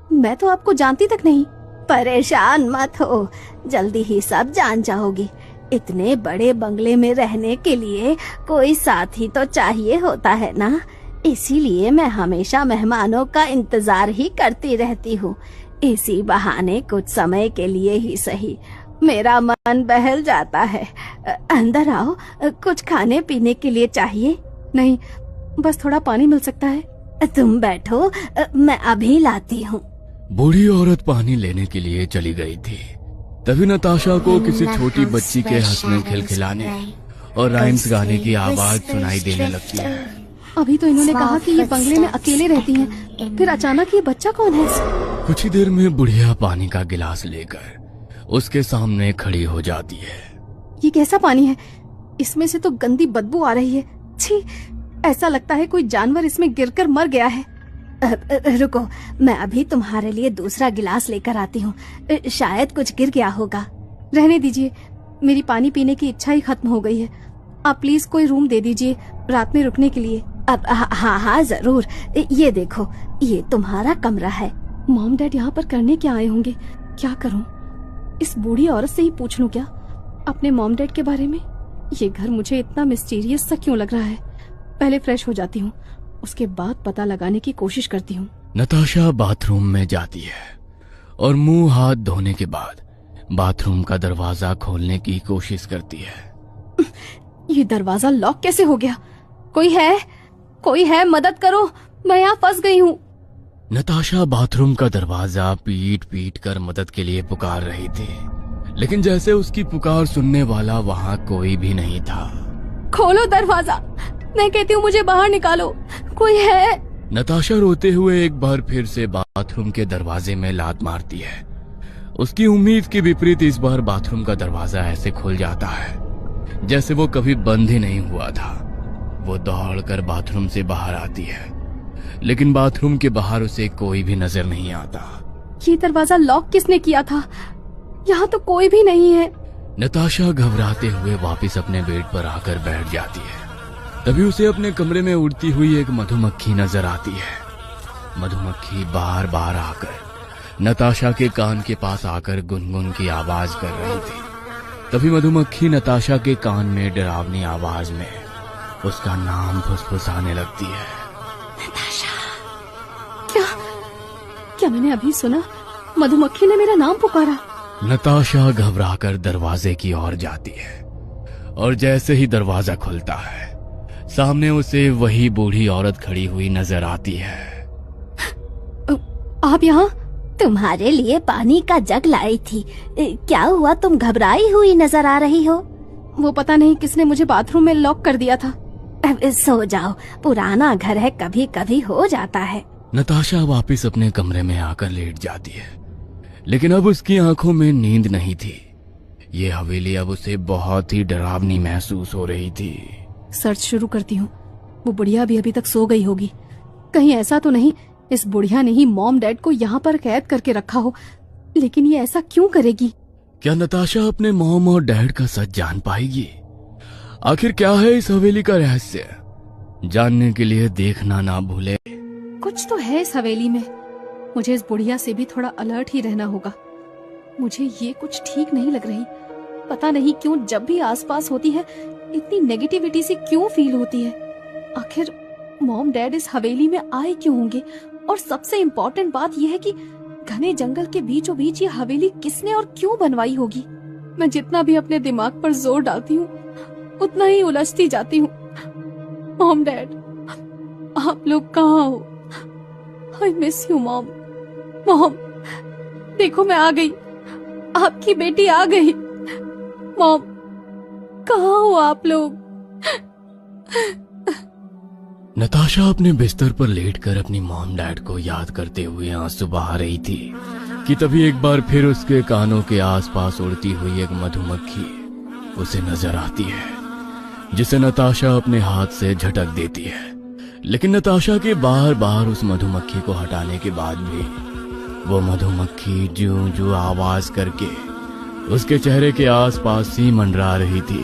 मैं तो आपको जानती तक नहीं। परेशान मत हो, जल्दी ही सब जान जाओगी। इतने बड़े बंगले में रहने के लिए कोई साथी तो चाहिए होता है ना, इसीलिए मैं हमेशा मेहमानों का इंतजार ही करती रहती हूँ। इसी बहाने कुछ समय के लिए ही सही मेरा मन बहल जाता है। अंदर आओ, कुछ खाने पीने के लिए चाहिए? नहीं, बस थोड़ा पानी मिल सकता है। तुम बैठो, मैं अभी लाती हूँ। बूढ़ी औरत पानी लेने के लिए चली गई थी। तभी नताशा को किसी छोटी बच्ची के हंसने खिलखिलाने और राइम्स गाने की आवाज सुनाई देने लगती है। अभी तो इन्होंने कहा कि ये बंगले में अकेले रहती हैं, फिर अचानक ये बच्चा कौन है? कुछ ही देर में बुढ़िया पानी का गिलास लेकर उसके सामने खड़ी हो जाती है। ये कैसा पानी है? इसमें से तो गंदी बदबू आ रही है। छी, ऐसा लगता है कोई जानवर इसमें गिरकर मर गया है। रुको, मैं अभी तुम्हारे लिए दूसरा गिलास लेकर आती हूँ। शायद कुछ गिर गया होगा। रहने दीजिए, मेरी पानी पीने की इच्छा ही खत्म हो गई है। आप प्लीज कोई रूम दे दीजिए रात में रुकने के लिए। अब हाँ जरूर, ये देखो, ये तुम्हारा कमरा है। मॉम डैड यहाँ पर करने क्या आए होंगे? क्या करूँ? इस बूढ़ी औरत से ही पूछ लूं क्या अपने मॉम डैड के बारे में? ये घर मुझे इतना मिस्टीरियस सा क्यों लग रहा है? पहले फ्रेश हो जाती हूँ, उसके बाद पता लगाने की कोशिश करती हूँ। नताशा बाथरूम में जाती है और मुंह हाथ धोने के बाद बाथरूम का दरवाजा खोलने की कोशिश करती है। ये दरवाजा लॉक कैसे हो गया? कोई है? कोई है? मदद करो, मैं यहाँ फंस गई हूँ। नताशा बाथरूम का दरवाजा पीट पीट कर मदद के लिए पुकार रही थी, लेकिन जैसे उसकी पुकार सुनने वाला वहाँ कोई भी नहीं था। खोलो दरवाजा, मैं कहती हूँ मुझे बाहर निकालो, कोई है? नताशा रोते हुए एक बार फिर से बाथरूम के दरवाजे में लात मारती है। उसकी उम्मीद के विपरीत इस बार बाथरूम का दरवाजा ऐसे खुल जाता है जैसे वो कभी बंद ही नहीं हुआ था। वो दौड़कर बाथरूम से बाहर आती है, लेकिन बाथरूम के बाहर उसे कोई भी नजर नहीं आता। ये दरवाजा लॉक किसने किया था? यहाँ तो कोई भी नहीं है। नताशा घबराते हुए वापस अपने बेड पर आकर बैठ जाती है। तभी उसे अपने कमरे में उड़ती हुई एक मधुमक्खी नजर आती है। मधुमक्खी बार बार आकर नताशा के कान के पास आकर गुनगुन की आवाज कर रही थी। तभी मधुमक्खी नताशा के कान में डरावनी आवाज में उसका नाम फुसफुसाने लगती है। नताशा। क्या मैंने अभी सुना? मधुमक्खी ने मेरा नाम पुकारा। नताशा घबराकर दरवाजे की ओर जाती है और जैसे ही दरवाजा खुलता है सामने उसे वही बूढ़ी औरत खड़ी हुई नजर आती है। आप यहाँ? तुम्हारे लिए पानी का जग लाई थी। क्या हुआ, तुम घबराई हुई नजर आ रही हो? वो पता नहीं किसने मुझे बाथरूम में लॉक कर दिया था। सो जाओ, पुराना घर है, कभी कभी हो जाता है। नताशा वापस अपने कमरे में आकर लेट जाती है, लेकिन अब उसकी आंखों में नींद नहीं थी। ये हवेली अब उसे बहुत ही डरावनी महसूस हो रही थी। सर्च शुरू करती हूँ। वो बुढ़िया भी अभी तक सो गई होगी। कहीं ऐसा तो नहीं इस बुढ़िया ने ही मॉम डैड को यहाँ पर कैद करके रखा हो। लेकिन ये ऐसा क्यों करेगी? क्या नताशा अपने मॉम और डैड का सच जान पाएगी? आखिर क्या है इस हवेली का रहस्य? जानने के लिए देखना ना भूले। कुछ तो है इस हवेली में। मुझे इस बुढ़िया से भी थोड़ा अलर्ट ही रहना होगा। मुझे ये कुछ ठीक नहीं लग रही। पता नहीं क्यों जब भी आसपास होती है इतनी नेगेटिविटी सी क्यों फील होती है। आखिर मॉम डैड इस हवेली में आए क्यों होंगे? और सबसे इम्पोर्टेंट बात यह है कि घने जंगल के बीचों बीच ये हवेली किसने और क्यों बनवाई होगी? मैं जितना भी अपने दिमाग पर जोर डालती हूँ उतना ही उलझती जाती हूँ। मॉम डैड, आप लोग कहाँ हो? I miss you mom. Mom देखो मैं आ गई, आपकी बेटी आ गई। मॉम कहाँ हो आप लोग? नताशा अपने बिस्तर पर लेटकर अपनी मॉम डैड को याद करते हुए आंसू बहा रही थी कि तभी एक बार फिर उसके कानों के आसपास उड़ती हुई एक मधुमक्खी उसे नजर आती है, जिसे नताशा अपने हाथ से झटक देती है। लेकिन नताशा के बार बार उस मधुमक्खी को हटाने के बाद भी वो मधुमक्खी जू जू आवाज करके उसके चेहरे के आसपास ही मंडरा रही थी।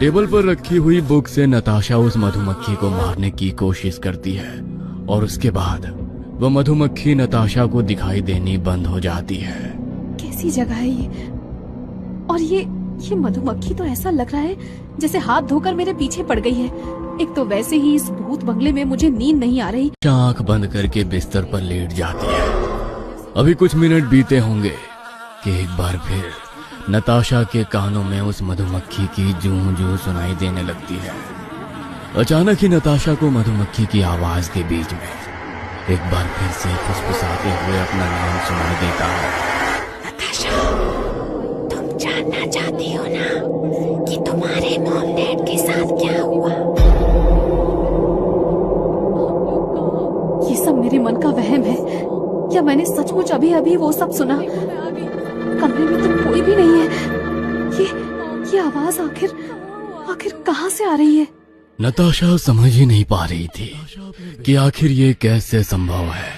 टेबल पर रखी हुई बुक से नताशा उस मधुमक्खी को मारने की कोशिश करती है और उसके बाद वो मधुमक्खी नताशा को दिखाई देनी बंद हो जाती है। कैसी जगह है ये? और ये मधुमक्खी तो ऐसा लग रहा है जैसे हाथ धोकर मेरे पीछे पड़ गई है। एक तो वैसे ही इस भूत बंगले में मुझे नींद नहीं आ रही। आंख बंद करके बिस्तर पर लेट जाती है। अभी कुछ मिनट बीते होंगे कि एक बार फिर नताशा के कानों में उस मधुमक्खी की जू जू सुनाई देने लगती है। अचानक ही नताशा को मधुमक्खी की आवाज के बीच में एक बार फिर से फुसफुसाते हुए अपना नाम सुनाई देता है। नताशा, तुम जानना चाहती हो ना कि तुम्हारे मॉम डैड के साथ क्या हुआ? ये सब मेरे मन का वहम है या मैंने सचमुच अभी अभी वो सब सुना? कमरे में तो कोई भी नहीं है। ये आवाज आखिर कहाँ से आ रही है? नताशा समझ ही नहीं पा रही थी कि आखिर ये कैसे संभव है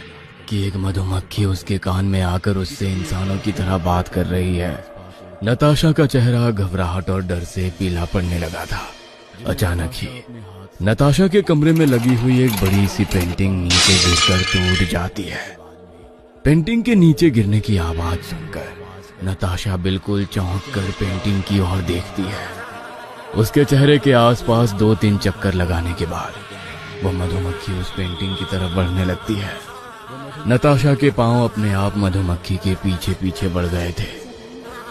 कि एक मधुमक्खी उसके कान में आकर उससे इंसानों की तरह बात कर रही है। नताशा का चेहरा घबराहट और डर से पीला पड़ने लगा था। अचानक ही नताशा के कमरे में लगी हुई एक बड़ी सी पेंटिंग नीचे गिरकर टूट जाती है। पेंटिंग के नीचे गिरने की आवाज सुनकर नताशा बिल्कुल चौंक कर पेंटिंग की ओर देखती है। उसके चेहरे के आसपास 2-3 चक्कर लगाने के बाद वो मधुमक्खी उस पेंटिंग की तरफ बढ़ने लगती है। नताशा के पांव अपने आप मधुमक्खी के पीछे पीछे बढ़ गए थे।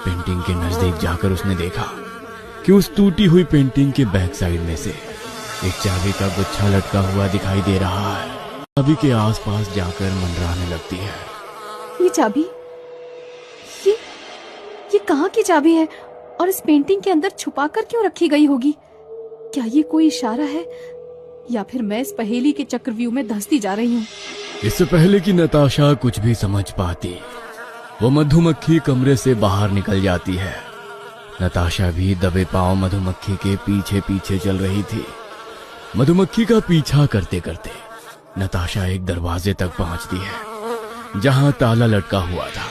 पेंटिंग के नजदीक जाकर उसने देखा कि उस टूटी हुई पेंटिंग के बैक साइड में से एक चाबी का गुच्छा लटका हुआ दिखाई दे रहा है। चाबी के आसपास जाकर मंडराने लगती है। ये चाबी, ये कहाँ की चाबी है और इस पेंटिंग के अंदर छुपा कर क्यों रखी गई होगी? क्या ये कोई इशारा है या फिर मैं इस पहेली के चक्रव्यूह में धंसती जा रही हूँ? इससे पहले कि नताशा कुछ भी समझ पाती, वो मधुमक्खी कमरे से बाहर निकल जाती है। नताशा भी दबे पांव मधुमक्खी के पीछे पीछे चल रही थी। मधुमक्खी का पीछा करते करते नताशा एक दरवाजे तक पहुंचती है जहां ताला लटका हुआ था।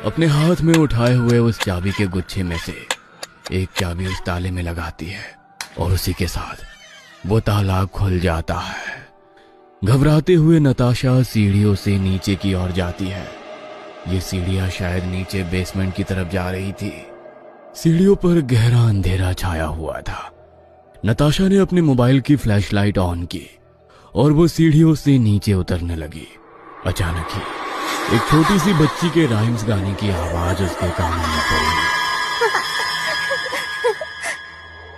अपने हाथ में उठाए हुए उस चाबी के गुच्छे में से एक चाबी उस ताले में लगाती है और उसी के साथ वो ताला खुल जाता है। घबराते हुए नताशा सीढ़ियों से नीचे की ओर जाती है। ये सीढ़ियां शायद नीचे बेसमेंट की तरफ जा रही थी। सीढ़ियों पर गहरा अंधेरा छाया हुआ था। नताशा ने अपने मोबाइल की फ्लैशलाइट ऑन की और वो सीढ़ियों से नीचे उतरने लगी। अचानक ही एक छोटी सी बच्ची के राइम्स गाने की आवाज उसके कानों में पड़ी।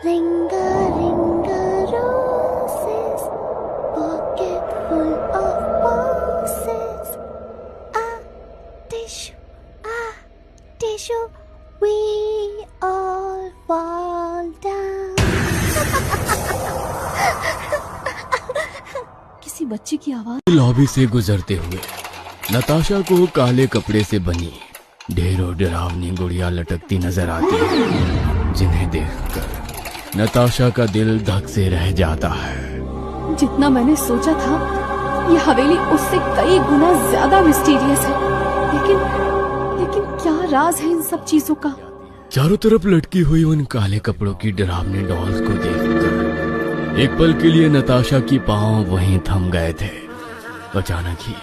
Ringa, ringa, roses, pocket full of posies. Tissue, we all fall down. किसी बच्ची की आवाज। लॉबी से गुजरते हुए नताशा को काले कपड़े से बनी ढेरों डरावनी गुड़िया लटकती नजर आती है, जिन्हें देखकर नताशा का दिल धक से रह जाता है। जितना मैंने सोचा था ये हवेली उससे कई गुना ज्यादा मिस्टीरियस है। लेकिन क्या राज है इन सब चीजों का? चारों तरफ लटकी हुई उन काले कपड़ों की डरावनी डॉल्स को देखकर एक पल के लिए नताशा की पांव वहीं थम गए थे। अचानक ही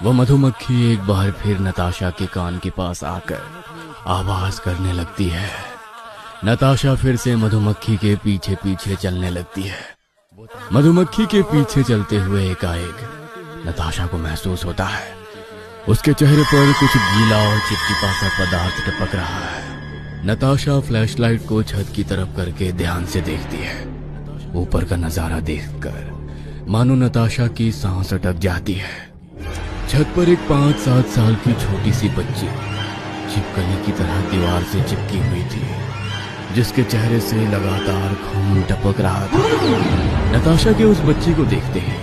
वह मधुमक्खी एक बार फिर नताशा के कान के पास आकर आवाज करने लगती है। नताशा फिर से मधुमक्खी के पीछे पीछे चलने लगती है। मधुमक्खी के पीछे चलते हुए एकाएक नताशा को महसूस होता है उसके चेहरे पर कुछ गीला और चिपचिपा सा पदार्थ टपक रहा है। नताशा फ्लैशलाइट को छत की तरफ करके ध्यान से देखती है। ऊपर का नजारा देखकर मानो नताशा की सांस अटक जाती है। छत पर एक 5-7 साल की छोटी सी बच्ची छिपकली की तरह दीवार से चिपकी हुई थी, जिसके चेहरे से लगातार खून टपक रहा था। नताशा के उस बच्ची को देखते ही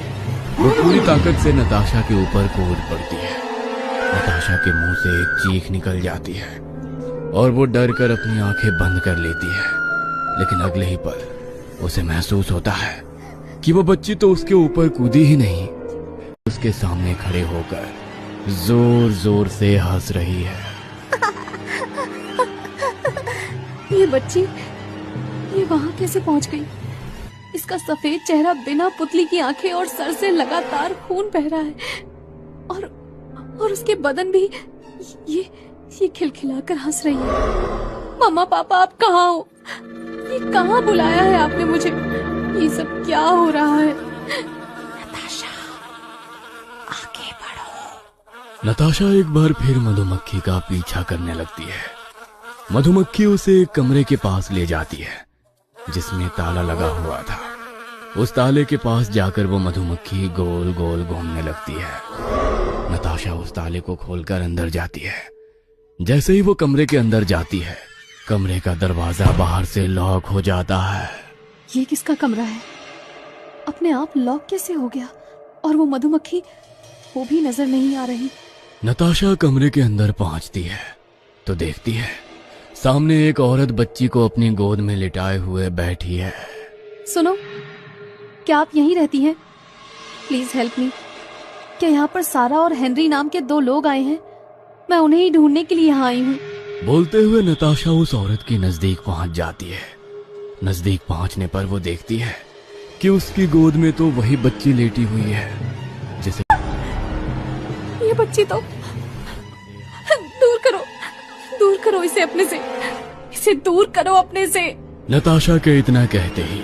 वो पूरी ताकत से नताशा के ऊपर कूद पड़ती है। नताशा के मुंह से एक चीख निकल जाती है और वो डर कर अपनी आंखें बंद कर लेती है। लेकिन अगले ही पल उसे महसूस होता है कि वो बच्ची तो उसके ऊपर कूदी ही नहीं, उसके सामने खड़े होकर जोर जोर से हंस रही है। ये बच्ची ये वहां कैसे पहुंच गई? इसका सफेद चेहरा, बिना पुतली की आंखें और सर से लगातार खून बह रहा है और उसके बदन भी ये खिलखिलाकर हंस रही है। मम्मा पापा आप कहाँ हो? ये कहाँ बुलाया है आपने मुझे? ये सब क्या हो रहा है? नताशा, आगे बढ़ो। नताशा एक बार फिर मधुमक्खी का पीछा करने लगती है। मधुमक्खी उसे एक कमरे के पास ले जाती है जिसमें ताला लगा हुआ था। उस ताले के पास जाकर वो मधुमक्खी गोल गोल घूमने लगती है। नताशा उस ताले को खोलकर अंदर जाती है। जैसे ही वो कमरे के अंदर जाती है, कमरे का दरवाजा बाहर से लॉक हो जाता है। ये किसका कमरा है? अपने आप लॉक कैसे हो गया? और वो मधुमक्खी, वो भी नजर नहीं आ रही। नताशा कमरे के अंदर पहुंचती है तो देखती है सामने एक औरत बच्ची को अपनी गोद में लिटाए हुए बैठी है। सुनो, क्या आप यहीं रहती हैं? Please help me. क्या यहाँ पर सारा और हेनरी नाम के 2 लोग आए हैं? मैं उन्हें ही ढूंढने के लिए यहाँ आई हूँ। बोलते हुए नताशा उस औरत की नजदीक पहुंच जाती है। नजदीक पहुंचने पर वो देखती है कि उसकी गोद में तो वही बच्ची लेटी हुई है जिसे ये बच्ची तो दूर करो इसे अपने से, इसे दूर करो अपने से। नताशा के इतना कहते ही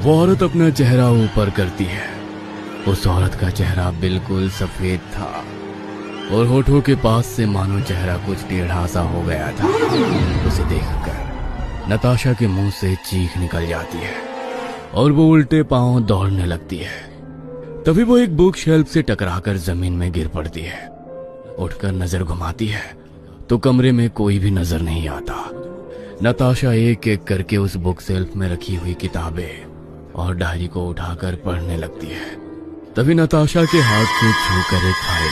वो औरत अपना चेहरा ऊपर करती है। उस औरत का चेहरा बिल्कुल सफेद था और होठों के पास से मानो चेहरा कुछ टेढ़ा सा हो गया था। उसे देखकर नताशा के मुंह से चीख निकल जाती है और वो उल्टे पांव दौड़ने लगती है। तभी वो एक बुक शेल्फ से टकराकर जमीन में गिर पड़ती है। उठकर नजर घुमाती है तो कमरे में कोई भी नजर नहीं आता। नताशा एक एक करके उस बुक शेल्फ में रखी हुई किताबें और डायरी को उठाकर पढ़ने लगती है। तभी नताशा के हाथ से छूकर एक फाइल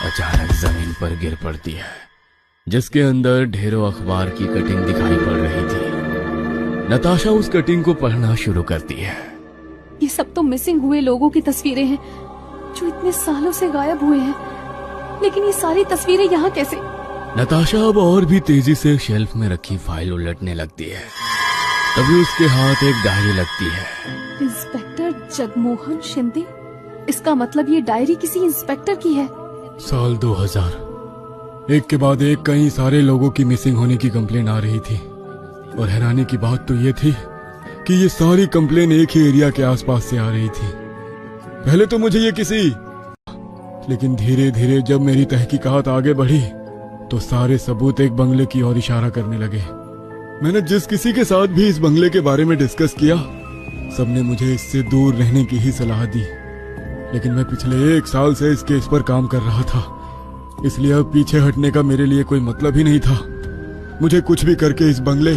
अचानक जमीन पर गिर पड़ती है जिसके अंदर ढेरों अखबार की कटिंग दिखाई पड़ रही थी। नताशा उस कटिंग को पढ़ना शुरू करती है। ये सब तो मिसिंग हुए लोगों की तस्वीरें हैं जो इतने सालों से गायब हुए हैं, लेकिन ये सारी तस्वीरें यहाँ कैसे? नताशा अब और भी तेजी से शेल्फ में रखी फाइल उलटने लगती है। तभी उसके हाथ एक डायरी लगती है। इंस्पेक्टर जगमोहन शिंदे? इसका मतलब ये डायरी किसी इंस्पेक्टर की है। साल 2000 एक के बाद एक कई सारे लोगों की मिसिंग होने की कंप्लेन आ रही थी और हैरानी की बात तो ये थी कि ये सारी कंप्लेन एक ही एरिया के आसपास से आ रही थी। पहले तो मुझे ये लेकिन धीरे धीरे जब मेरी तहकीकात आगे बढ़ी तो सारे सबूत एक बंगले की ओर इशारा करने लगे। मैंने जिस किसी के साथ भी इस बंगले के बारे में डिस्कस किया, सबने मुझे इससे दूर रहने की ही सलाह दी। लेकिन मैं पिछले 1 साल से इस केस पर काम कर रहा था, इसलिए अब पीछे हटने का मेरे लिए कोई मतलब ही नहीं था। मुझे कुछ भी करके इस बंगले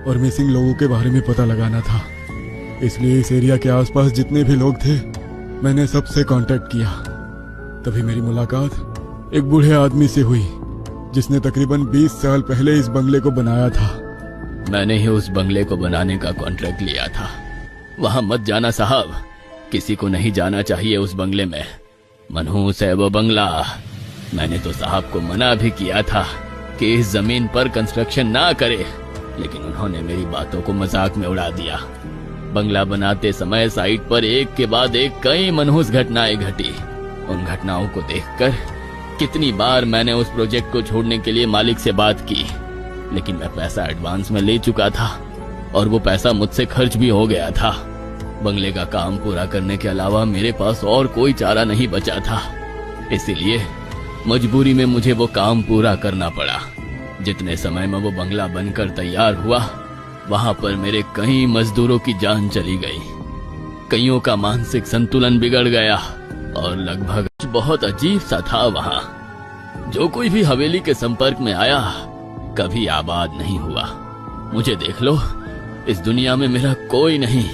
और मिसिंग लोगों के बारे में पता लगाना था। इसलिए इस एरिया के आसपास जितने भी लोग थे, मैंने सबसे कांटेक्ट किया। तभी मेरी मुलाकात एक बूढ़े आदमी से हुई जिसने तकरीबन 20 साल पहले इस बंगले को बनाया था। मैंने ही उस बंगले को बनाने का कॉन्ट्रैक्ट लिया था। वहां मत जाना साहब, किसी को नहीं जाना चाहिए उस बंगले में। मनहूस है वो बंगला। मैंने तो साहब को मना भी किया था कि इस जमीन पर कंस्ट्रक्शन ना करे, लेकिन उन्होंने मेरी बातों को मजाक में उड़ा दिया। बंगला बनाते समय साइट पर एक के बाद एक कई मनहूस घटनाएं घटी। उन घटनाओं को देखकर कितनी बार मैंने उस प्रोजेक्ट को छोड़ने के लिए मालिक से बात की, लेकिन मैं पैसा एडवांस में ले चुका था और वो पैसा मुझसे खर्च भी हो गया था। बंगले का काम पूरा करने के अलावा मेरे पास और कोई चारा नहीं बचा था, इसीलिए मजबूरी में मुझे वो काम पूरा करना पड़ा। जितने समय में वो बंगला बनकर तैयार हुआ, वहां पर मेरे कई मजदूरों की जान चली गई, कईयों का मानसिक संतुलन बिगड़ गया और लगभग बहुत अजीब सा था वहां। जो कोई भी हवेली के संपर्क में आया कभी आबाद नहीं हुआ। मुझे देख लो, इस दुनिया में मेरा कोई नहीं,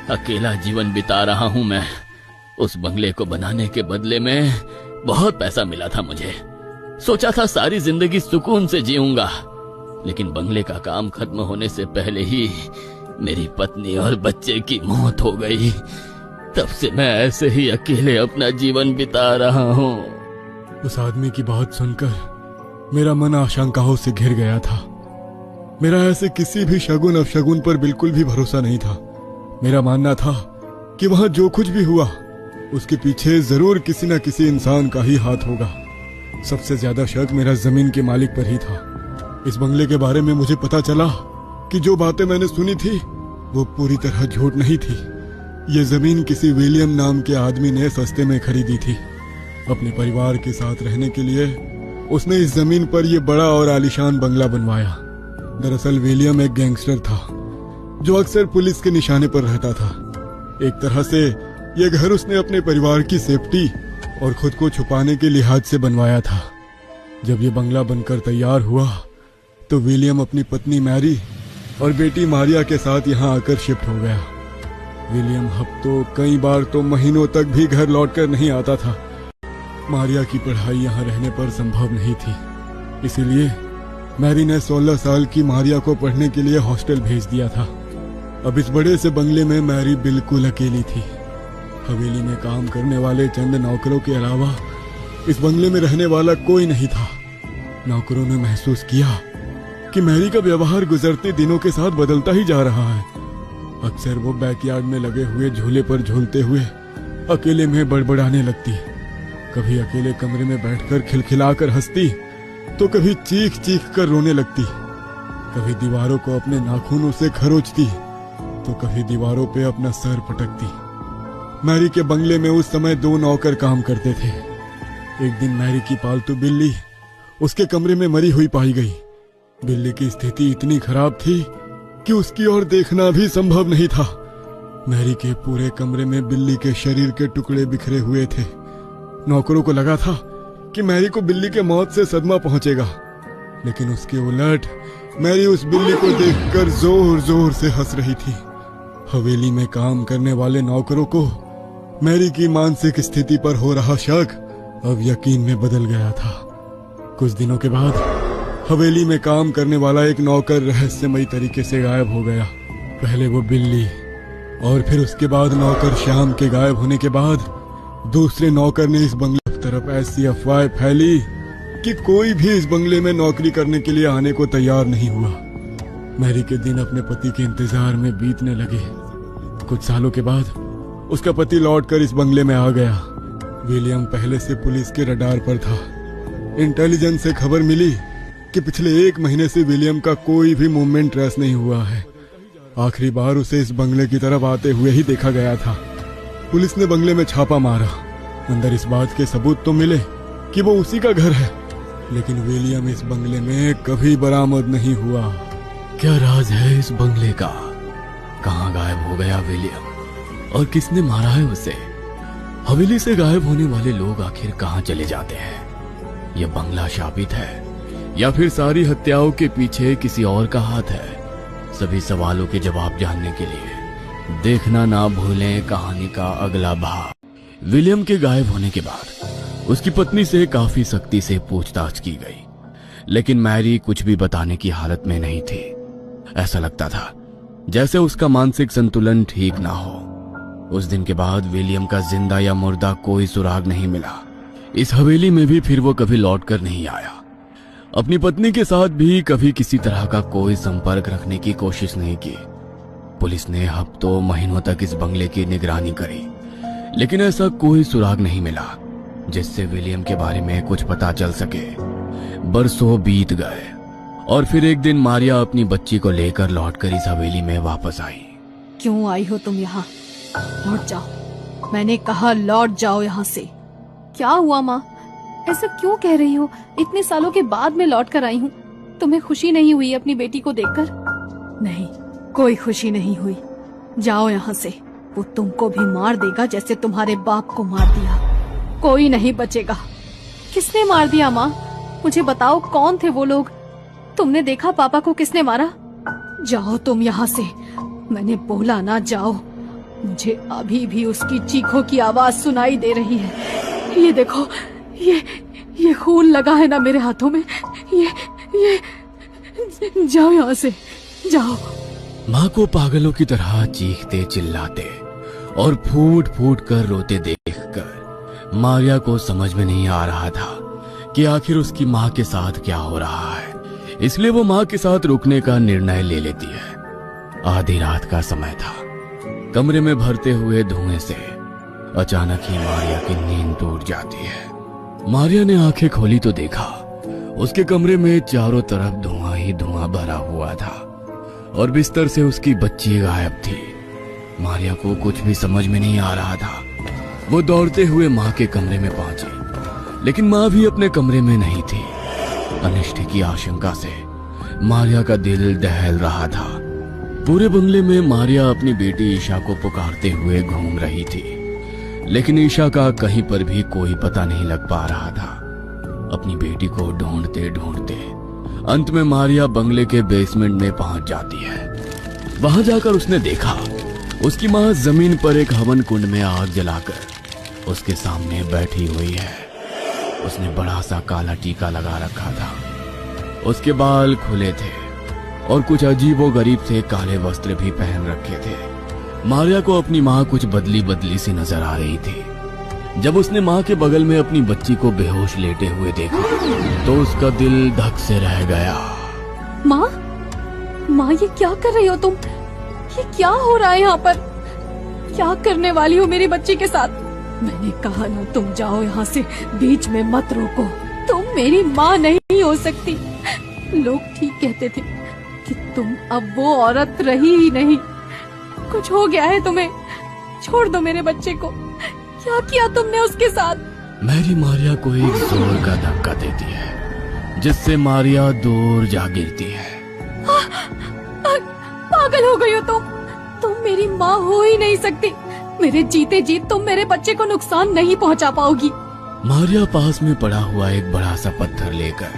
अकेला जीवन बिता रहा हूं मैं। उस बंगले को बनाने के बदले में बहुत पैसा मिला था मुझे। सोचा था सारी जिंदगी सुकून से जीऊंगा, लेकिन बंगले का काम खत्म होने से पहले ही मेरी पत्नी और बच्चे की मौत हो गई। तब से मैं ऐसे ही अकेले अपना जीवन बिता रहा हूँ। उस आदमी की बात सुनकर मेरा मन आशंकाओं से घिर गया था। मेरा ऐसे किसी भी शगुन अपशगुन पर बिल्कुल भी भरोसा नहीं था। मेरा मानना था कि वहां जो कुछ भी हुआ उसके पीछे जरूर किसी न किसी इंसान का ही हाथ होगा। सबसे ज्यादा शक मेरा जमीन के मालिक पर ही था। इस बंगले के बारे में मुझे पता चला कि जो बातें मैंने सुनी थी वो पूरी तरह झूठ नहीं थी। ये जमीन किसी विलियम नाम के आदमी ने सस्ते में खरीदी थी। अपने परिवार के साथ रहने के लिए उसने इस जमीन पर यह बड़ा और आलीशान बंगला बनवाया। दरअसल विलियम एक गैंगस्टर था जो अक्सर पुलिस के निशाने पर रहता था। एक तरह से यह घर उसने अपने परिवार की सेफ्टी और खुद को छुपाने के लिहाज से बनवाया था। जब यह बंगला बनकर तैयार हुआ तो विलियम अपनी पत्नी मैरी और बेटी मारिया के साथ यहाँ आकर शिफ्ट हो गया। विलियम हफ्तों, कई बार तो महीनों तक भी घर लौटकर नहीं आता था। मारिया की पढ़ाई यहाँ रहने पर संभव नहीं थी, इसीलिए मैरी ने 16 साल की मारिया को पढ़ने के लिए हॉस्टल भेज दिया था। अब इस बड़े से बंगले में मैरी बिल्कुल अकेली थी। हवेली में काम करने वाले चंद नौकरों के अलावा इस बंगले में रहने वाला कोई नहीं था। नौकरों ने महसूस किया कि मैरी का व्यवहार गुजरते दिनों के साथ बदलता ही जा रहा है। अक्सर वो बैकयार्ड में लगे हुए झूले पर झूलते हुए अकेले में बड़बड़ाने लगती। कभी अकेले कमरे में बैठकर खिलखिलाकर हंसती तो कभी चीख चीख कर रोने लगती। कभी दीवारों को अपने नाखूनों से खरोचती तो कभी दीवारों पे अपना सर पटकती। मैरी के बंगले में उस समय 2 नौकर काम करते थे। एक दिन मैरी की पालतू बिल्ली उसके कमरे में मरी हुई पाई गई। बिल्ली की स्थिति इतनी खराब थी कि उसकी ओर देखना भी संभव नहीं था। मैरी के पूरे कमरे में बिल्ली के शरीर के टुकड़े बिखरे हुए थे। नौकरों को लगा था कि मैरी को बिल्ली के मौत से सदमा पहुंचेगा, लेकिन उसके उलट मैरी उस बिल्ली को देखकर जोर जोर से हंस रही थी। हवेली में काम करने वाले नौकरों को मैरी की मानसिक स्थिति पर हो रहा शक अब यकीन में बदल गया था। कुछ दिनों के बाद हवेली में काम करने वाला एक नौकर रहस्यमयी तरीके से गायब हो गया। पहले वो बिल्ली और फिर उसके बाद नौकर श्याम के गायब होने के बाद दूसरे नौकर ने इस बंगले की तरफ ऐसी अफवाह फैली कि कोई भी इस बंगले में नौकरी करने के लिए आने को तैयार नहीं हुआ। मैरी के दिन अपने पति के इंतजार में बीतने लगे। कुछ सालों के बाद उसका पति लौटकर इस बंगले में आ गया। विलियम पहले से पुलिस के रडार पर था। इंटेलिजेंस से खबर मिली कि पिछले 1 महीने से विलियम का कोई भी मूवमेंट ट्रेस नहीं हुआ है। आखिरी बार उसे इस बंगले की तरफ आते हुए ही देखा गया था। पुलिस ने बंगले में छापा मारा। अंदर इस बात के सबूत तो मिले कि वो उसी का घर है, लेकिन विलियम इस बंगले में कभी बरामद नहीं हुआ। क्या राज है इस बंगले का? कहाँ गायब हो गया विलियम और किसने मारा है उसे? हवेली से गायब होने वाले लोग आखिर कहाँ चले जाते हैं? यह बंगला शापित है या फिर सारी हत्याओं के पीछे किसी और का हाथ है? सभी सवालों के जवाब जानने के लिए देखना ना भूलें कहानी का अगला भाग। विलियम के गायब होने के बाद उसकी पत्नी से काफी सख्ती से पूछताछ की गई, लेकिन मैरी कुछ भी बताने की हालत में नहीं थी। ऐसा लगता था जैसे उसका मानसिक संतुलन ठीक ना हो। उस दिन के बाद विलियम का जिंदा या मुर्दा कोई सुराग नहीं मिला। इस हवेली में भी फिर वो कभी लौट कर नहीं आया। अपनी पत्नी के साथ भी कभी किसी तरह का कोई संपर्क रखने की कोशिश नहीं की। पुलिस ने हफ्तों महीनों तक इस बंगले की निगरानी करी, लेकिन ऐसा कोई सुराग नहीं मिला जिससे विलियम के बारे में कुछ पता चल सके। बरसों बीत गए और फिर एक दिन मारिया अपनी बच्ची को लेकर लौटकर इस हवेली में वापस आई। क्यों आई हो तुम यहाँ? लौट जाओ, मैंने कहा लौट जाओ यहाँ से। क्या हुआ माँ? ऐसा क्यों कह रही हो? इतने सालों के बाद मैं लौट कर आई हूँ। तुम्हें खुशी नहीं हुई अपनी बेटी को देखकर? नहीं, कोई खुशी नहीं हुई। जाओ यहाँ से, वो तुमको भी मार देगा जैसे तुम्हारे बाप को मार दिया। कोई नहीं बचेगा। किसने मार दिया माँ? मुझे बताओ, कौन थे वो लोग? तुमने देखा पापा को किसने मारा? जाओ तुम यहाँ से, मैंने बोला ना जाओ। मुझे अभी भी उसकी चीखों की आवाज सुनाई दे रही है। ये देखो, ये खून लगा है ना मेरे हाथों में। ये जाओ यहाँ से, जाओ। माँ को पागलों की तरह चीखते चिल्लाते और फूट फूट कर रोते देखकर मारिया को समझ में नहीं आ रहा था कि आखिर उसकी माँ के साथ क्या हो रहा है। इसलिए वो माँ के साथ रुकने का निर्णय ले लेती है। आधी रात का समय था। कमरे में भरते हुए धुएं से अचानक ही मारिया की नींद टूट जाती है। मारिया ने आंखें खोली तो देखा उसके कमरे में चारों तरफ धुआं ही धुआं भरा हुआ था और बिस्तर से उसकी बच्ची गायब थी। मारिया को कुछ भी समझ में नहीं आ रहा था। वो दौड़ते हुए माँ के कमरे में पहुंची, लेकिन माँ भी अपने कमरे में नहीं थी। अनिष्ट की आशंका से मारिया का दिल दहल रहा था। पूरे बंगले में मारिया अपनी बेटी ईशा को पुकारते हुए घूम रही थी, लेकिन ईशा का कहीं पर भी कोई पता नहीं लग पा रहा था। अपनी बेटी को ढूंढते ढूंढते अंत में मारिया बंगले के बेसमेंट में पहुंच जाती है। वहां जाकर उसने देखा उसकी माँ जमीन पर एक हवन कुंड में आग जलाकर उसके सामने बैठी हुई है। उसने बड़ा सा काला टीका लगा रखा था, उसके बाल खुले थे और कुछ अजीबोगरीब से काले वस्त्र भी पहन रखे थे। मारिया को अपनी माँ कुछ बदली बदली सी नजर आ रही थी। जब उसने माँ के बगल में अपनी बच्ची को बेहोश लेटे हुए देखा तो उसका दिल धक से रह गया। माँ, माँ ये क्या कर रही हो तुम? ये क्या हो रहा है यहाँ पर? क्या करने वाली हो मेरी बच्ची के साथ? मैंने कहा ना तुम जाओ यहाँ से, बीच में मत रोको। तुम मेरी माँ नहीं हो सकती। लोग ठीक कहते थे कि तुम अब वो औरत रही ही नहीं। कुछ हो गया है तुम्हें। छोड़ दो मेरे बच्चे को। क्या किया तुमने उसके साथ? मैरी मारिया को एक जोर का धक्का देती है जिससे मारिया दूर जा गिरती है। पागल हो गई हो तुम मेरी माँ हो ही नहीं सकती। मेरे जीते जी तुम मेरे बच्चे को नुकसान नहीं पहुँचा पाओगी। मारिया पास में पड़ा हुआ एक बड़ा सा पत्थर लेकर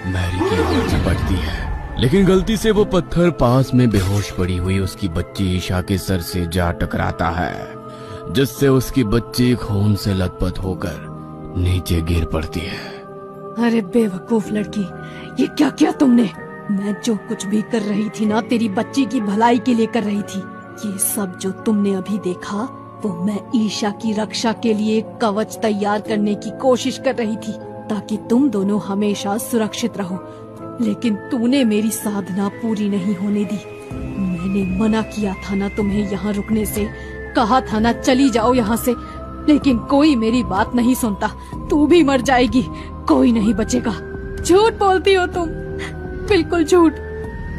मैरी की ओर झपटती है, लेकिन गलती से वो पत्थर पास में बेहोश पड़ी हुई उसकी बच्ची ईशा के सर से जा टकराता है, जिससे उसकी बच्ची खून से लथपथ होकर नीचे गिर पड़ती है। अरे बेवकूफ लड़की, ये क्या किया तुमने? मैं जो कुछ भी कर रही थी ना, तेरी बच्ची की भलाई के लिए कर रही थी। ये सब जो तुमने अभी देखा वो मैं ईशा की रक्षा के लिए एक कवच तैयार करने की कोशिश कर रही थी ताकि तुम दोनों हमेशा सुरक्षित रहो। लेकिन तूने मेरी साधना पूरी नहीं होने दी। मैंने मना किया था ना तुम्हें यहाँ रुकने से, कहा था ना चली जाओ यहाँ से, लेकिन कोई मेरी बात नहीं सुनता। तू भी मर जाएगी, कोई नहीं बचेगा। झूठ बोलती हो तुम, बिल्कुल झूठ।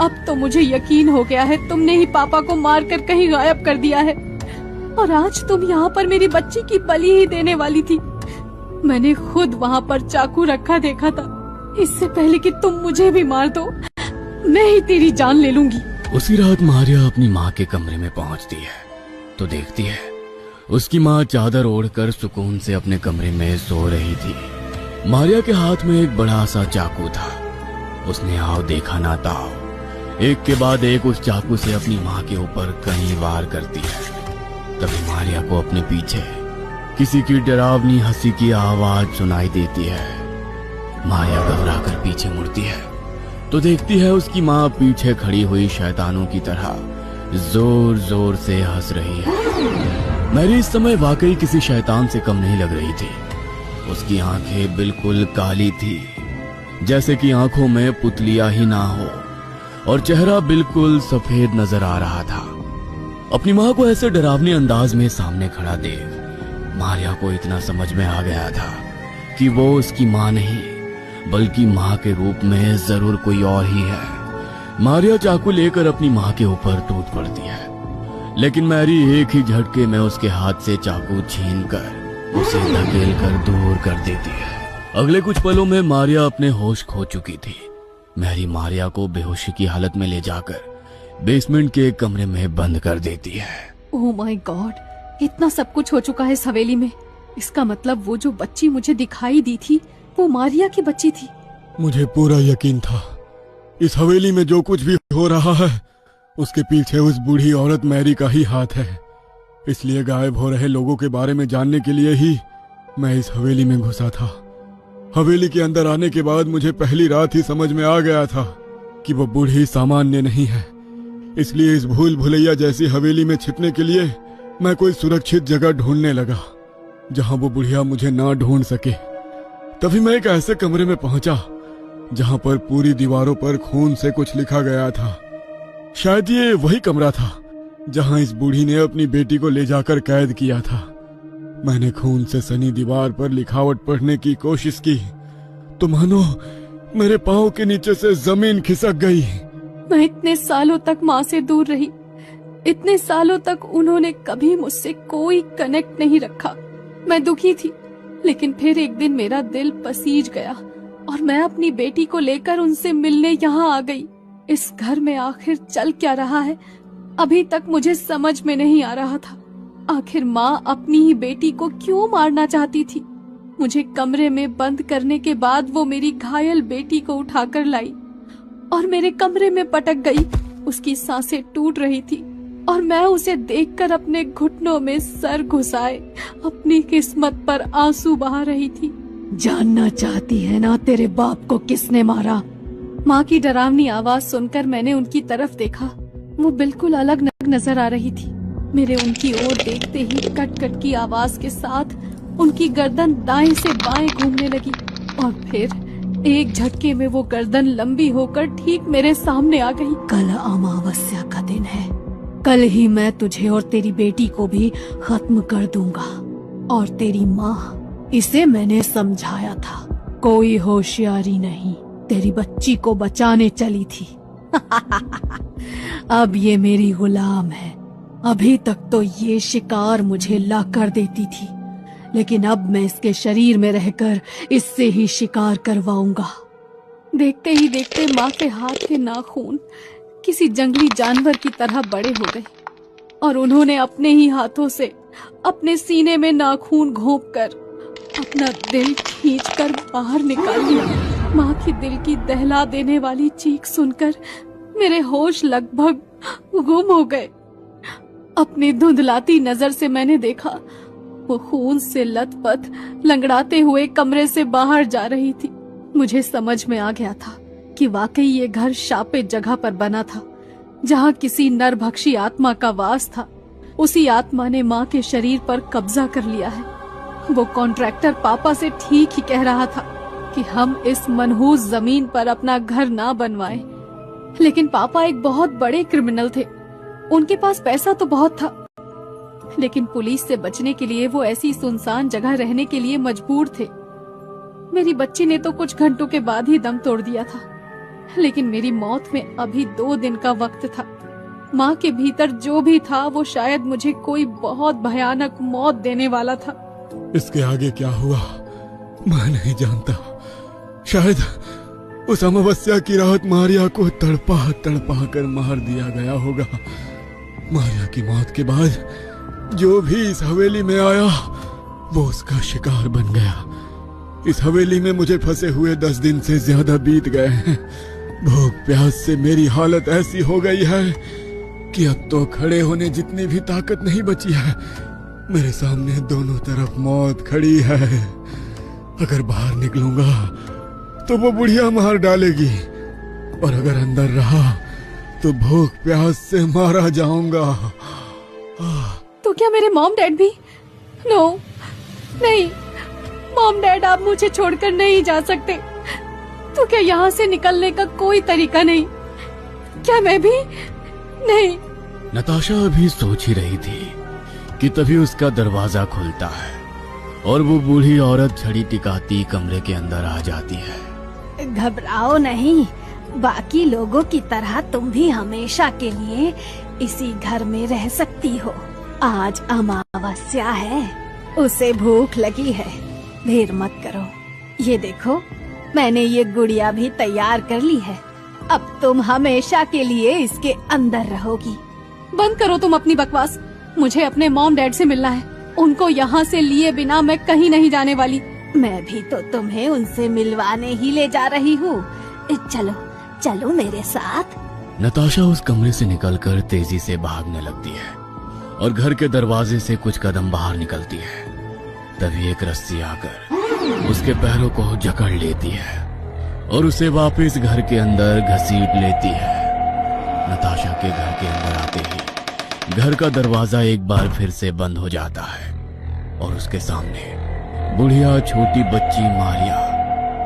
अब तो मुझे यकीन हो गया है तुमने ही पापा को मार कर कहीं गायब कर दिया है और आज तुम यहाँ पर मेरी बच्ची की बलि ही देने वाली थी। मैंने खुद वहाँ पर चाकू रखा देखा था। इससे पहले कि तुम मुझे भी मार दो, मैं ही तेरी जान ले लूंगी। उसी रात मारिया अपनी माँ के कमरे में पहुँचती है तो देखती है उसकी माँ चादर ओढ़कर सुकून से अपने कमरे में सो रही थी। मारिया के हाथ में एक बड़ा सा चाकू था। उसने आओ देखा ना ताओ, एक के बाद एक उस चाकू से अपनी माँ के ऊपर कई वार करती है। तभी मारिया को अपने पीछे किसी की डरावनी हंसी की आवाज सुनाई देती है। मारिया घबराकर पीछे मुड़ती है तो देखती है उसकी माँ पीछे खड़ी हुई शैतानों की तरह जोर जोर से हंस रही है। मैरी इस समय वाकई किसी शैतान से कम नहीं लग रही थी। उसकी आंखें बिल्कुल काली थी जैसे कि आंखों में पुतलियां ही ना हो और चेहरा बिल्कुल सफेद नजर आ रहा था। अपनी माँ को ऐसे डरावने अंदाज में सामने खड़ा देख मारिया को इतना समझ में आ गया था कि वो उसकी माँ नहीं बल्कि माँ के रूप में जरूर कोई और ही है। मारिया चाकू लेकर अपनी माँ के ऊपर टूट पड़ती है, लेकिन मैरी एक ही झटके में उसके हाथ से चाकू छीनकर उसे धकेल कर दूर कर देती है। अगले कुछ पलों में मारिया अपने होश खो चुकी थी। मैरी मारिया को बेहोशी की हालत में ले जाकर बेसमेंट के एक कमरे में बंद कर देती है। ओह माय गॉड, इतना सब कुछ हो चुका है इस हवेली में। इसका मतलब वो जो बच्ची मुझे दिखाई दी थी वो मारिया की बच्ची थी। मुझे पूरा यकीन था इस हवेली में जो कुछ भी हो रहा है उसके पीछे उस बूढ़ी औरत मैरी का ही हाथ है। इसलिए गायब हो रहे लोगों के बारे में जानने के लिए ही मैं इस हवेली में घुसा था। हवेली के अंदर आने के बाद मुझे पहली रात ही समझ में आ गया था कि वो बूढ़ी सामान्य नहीं है। इसलिए इस भूल भुलैया जैसी हवेली में छिपने के लिए मैं कोई सुरक्षित जगह ढूंढने लगा जहां वो बुढ़िया मुझे ना ढूंढ सके। तभी मैं एक ऐसे कमरे में पहुंचा जहां पर पूरी दीवारों पर खून से कुछ लिखा गया था। शायद ये वही कमरा था जहां इस बूढ़ी ने अपनी बेटी को ले जाकर कैद किया था। मैंने खून से सनी दीवार पर लिखावट पढ़ने की कोशिश की तो मानो मेरे पांव के नीचे से जमीन खिसक गई। मैं इतने सालों तक माँ से दूर रही, इतने सालों तक उन्होंने कभी मुझसे कोई कनेक्ट नहीं रखा। मैं दुखी थी, लेकिन फिर एक दिन मेरा दिल पसीज गया और मैं अपनी बेटी को लेकर उनसे मिलने यहाँ आ गई। इस घर में आखिर चल क्या रहा है अभी तक मुझे समझ में नहीं आ रहा था। आखिर माँ अपनी ही बेटी को क्यों मारना चाहती थी? मुझे कमरे में बंद करने के बाद वो मेरी घायल बेटी को उठाकर लाई और मेरे कमरे में पटक गई। उसकी सांसें टूट रही थी और मैं उसे देखकर अपने घुटनों में सर घुसाए अपनी किस्मत पर आंसू बहा रही थी। जानना चाहती है ना तेरे बाप को किसने मारा? माँ की डरावनी आवाज सुनकर मैंने उनकी तरफ देखा। वो बिल्कुल अलग नजर आ रही थी। मेरे उनकी ओर देखते ही कट कट की आवाज के साथ उनकी गर्दन दाएं से बाएं घूमने लगी और फिर एक झटके में वो गर्दन लंबी होकर ठीक मेरे सामने आ गई। कल अमावस्या का दिन है, कल ही मैं तुझे और तेरी बेटी को भी खत्म कर दूंगा। और तेरी माँ, इसे मैंने समझाया था, कोई होशियारी नहीं, तेरी बच्ची को बचाने चली थी। अब ये मेरी गुलाम है। अभी तक तो ये शिकार मुझे ला कर देती थी, लेकिन अब मैं इसके शरीर में रहकर इससे ही शिकार करवाऊंगा। देखते ही देखते माँ के हाथ के नाखून किसी जंगली जानवर की तरह बड़े हो गए और उन्होंने अपने ही हाथों से अपने सीने में नाखून घोंपकर अपना दिल खींचकर बाहर निकाल लिया। माँ की दिल की दहला देने वाली चीख सुनकर मेरे होश लगभग गुम हो गए। अपनी धुंधलाती नजर से मैंने देखा वो खून से लथपथ लंगड़ाते हुए कमरे से बाहर जा रही थी। मुझे समझ में आ गया था कि वाकई ये घर शापित जगह पर बना था जहाँ किसी नरभक्षी आत्मा का वास था। उसी आत्मा ने माँ के शरीर पर कब्जा कर लिया है। वो कॉन्ट्रैक्टर पापा से ठीक ही कह रहा था कि हम इस मनहूस जमीन पर अपना घर ना बनवाएं। लेकिन पापा एक बहुत बड़े क्रिमिनल थे। उनके पास पैसा तो बहुत था, लेकिन पुलिस से बचने के लिए वो ऐसी सुनसान जगह रहने के लिए मजबूर थे। मेरी बच्ची ने तो कुछ घंटों के बाद ही दम तोड़ दिया था, लेकिन मेरी मौत में अभी 2 दिन का वक्त था। माँ के भीतर जो भी था वो शायद मुझे कोई बहुत भयानक मौत देने वाला था। इसके आगे क्या हुआ मैं नहीं जानता। शायद उस अमावस्या की रात मारिया को तड़पा तड़पा कर मार दिया गया होगा। मारिया की मौत के बाद जो भी इस हवेली में आया वो उसका शिकार बन गया। इस हवेली में मुझे फंसे हुए 10 दिन से ज्यादा बीत गए हैं। भूख प्यास से मेरी हालत ऐसी हो गई है कि अब तो खड़े होने जितनी भी ताकत नहीं बची है। मेरे सामने दोनों तरफ मौत खड़ी है। अगर बाहर निकलूंगा तो वो बुढ़िया मार डालेगी, और अगर अंदर रहा तो भूख प्यास से मारा जाऊंगा। तो क्या मेरे मॉम डैड भी? नहीं, मॉम डैड आप मुझे छोड़कर नहीं जा सकते। तो क्या यहाँ से निकलने का कोई तरीका नहीं? क्या मैं भी नहीं? नताशा अभी सोच ही रही थी कि तभी उसका दरवाजा खुलता है और वो बूढ़ी औरत छड़ी टिकाती कमरे के अंदर आ जाती है। घबराओ नहीं, बाकी लोगों की तरह तुम भी हमेशा के लिए इसी घर में रह सकती हो। आज अमावस्या है, उसे भूख लगी है, देर मत करो। ये देखो, मैंने ये गुड़िया भी तैयार कर ली है। अब तुम हमेशा के लिए इसके अंदर रहोगी। बंद करो तुम अपनी बकवास। मुझे अपने मॉम डैड से मिलना है। उनको यहाँ से लिए बिना मैं कहीं नहीं जाने वाली। मैं भी तो तुम्हें उनसे मिलवाने ही ले जा रही हूँ। चलो चलो मेरे साथ। नताशा उस कमरे से निकलकर तेजी से भागने लगती है और घर के दरवाजे से कुछ कदम बाहर निकलती है। तभी एक रस्सी आकर उसके पैरों को जकड़ लेती है और उसे वापस घर के अंदर घसीट लेती है। नताशा के घर के अंदर आते ही घर का दरवाजा एक बार फिर से बंद हो जाता है और उसके सामने बुढ़िया, छोटी बच्ची मारिया,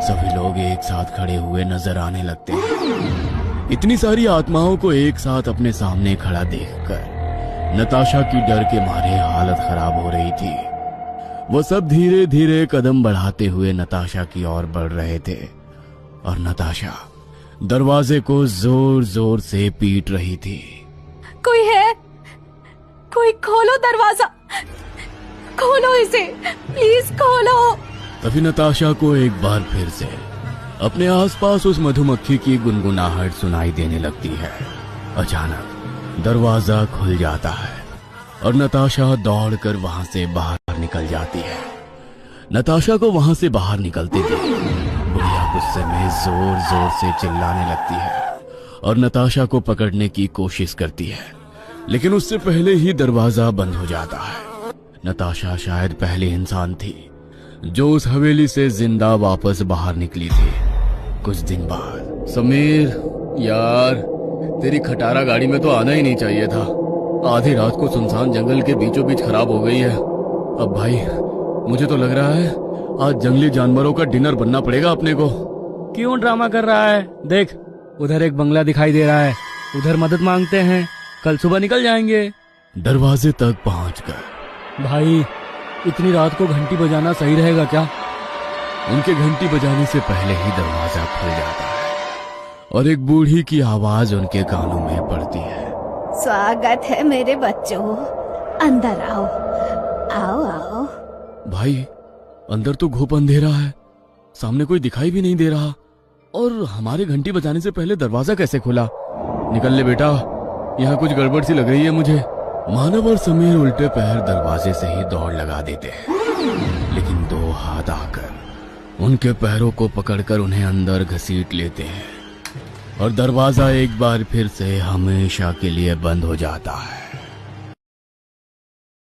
सभी लोग एक साथ खड़े हुए नजर आने लगते हैं। इतनी सारी आत्माओं को एक साथ अपने सामने खड़ा देखकर नताशा की डर के मारे हालत खराब हो रही थी। वो सब धीरे धीरे कदम बढ़ाते हुए नताशा की ओर बढ़ रहे थे और नताशा दरवाजे को जोर जोर से पीट रही थी। कोई है? कोई खोलो दरवाजा, खोलो इसे, प्लीज खोलो। तभी नताशा को एक बार फिर से अपने आसपास उस मधुमक्खी की गुनगुनाहट सुनाई देने लगती है। अचानक दरवाजा खुल जाता है और नताशा दौड़कर वहां से बाहर निकल जाती है। नताशा को वहां से बाहर निकलते देख बुढ़िया गुस्से में जोर जोर से चिल्लाने लगती है और नताशा को पकड़ने की कोशिश करती है, लेकिन उससे पहले ही दरवाजा बंद हो जाता है। नताशा शायद पहली इंसान थी जो उस हवेली से जिंदा वापस बाहर निकली थी। कुछ दिन बाद, समीर यार, तेरी खटारा गाड़ी में तो आना ही नहीं चाहिए था। आधी रात को सुनसान जंगल के बीचों बीच खराब हो गई है। अब भाई, मुझे तो लग रहा है आज जंगली जानवरों का डिनर बनना पड़ेगा अपने को। क्यों ड्रामा कर रहा है? देख, उधर एक बंगला दिखाई दे रहा है, उधर मदद मांगते हैं, कल सुबह निकल जाएंगे। दरवाजे तक पहुंचकर भाई, इतनी रात को घंटी बजाना सही रहेगा क्या? उनके घंटी बजाने से पहले ही दरवाजा खुल जाता है और एक बूढ़ी की आवाज उनके कानों में पड़ती है। स्वागत है मेरे बच्चों, अंदर आओ, आओ आओ। भाई, अंदर तो घुप अंधेरा है, सामने कोई दिखाई भी नहीं दे रहा और हमारे घंटी बजाने से पहले दरवाजा कैसे खुला? निकल ले बेटा, यहाँ कुछ गड़बड़ सी लग रही है मुझे। मानव और समीर उल्टे पैर दरवाजे से ही दौड़ लगा देते हैं, लेकिन दो हाथ आकर उनके पैरों को पकड़कर उन्हें अंदर घसीट लेते हैं और दरवाजा एक बार फिर से हमेशा के लिए बंद हो जाता है।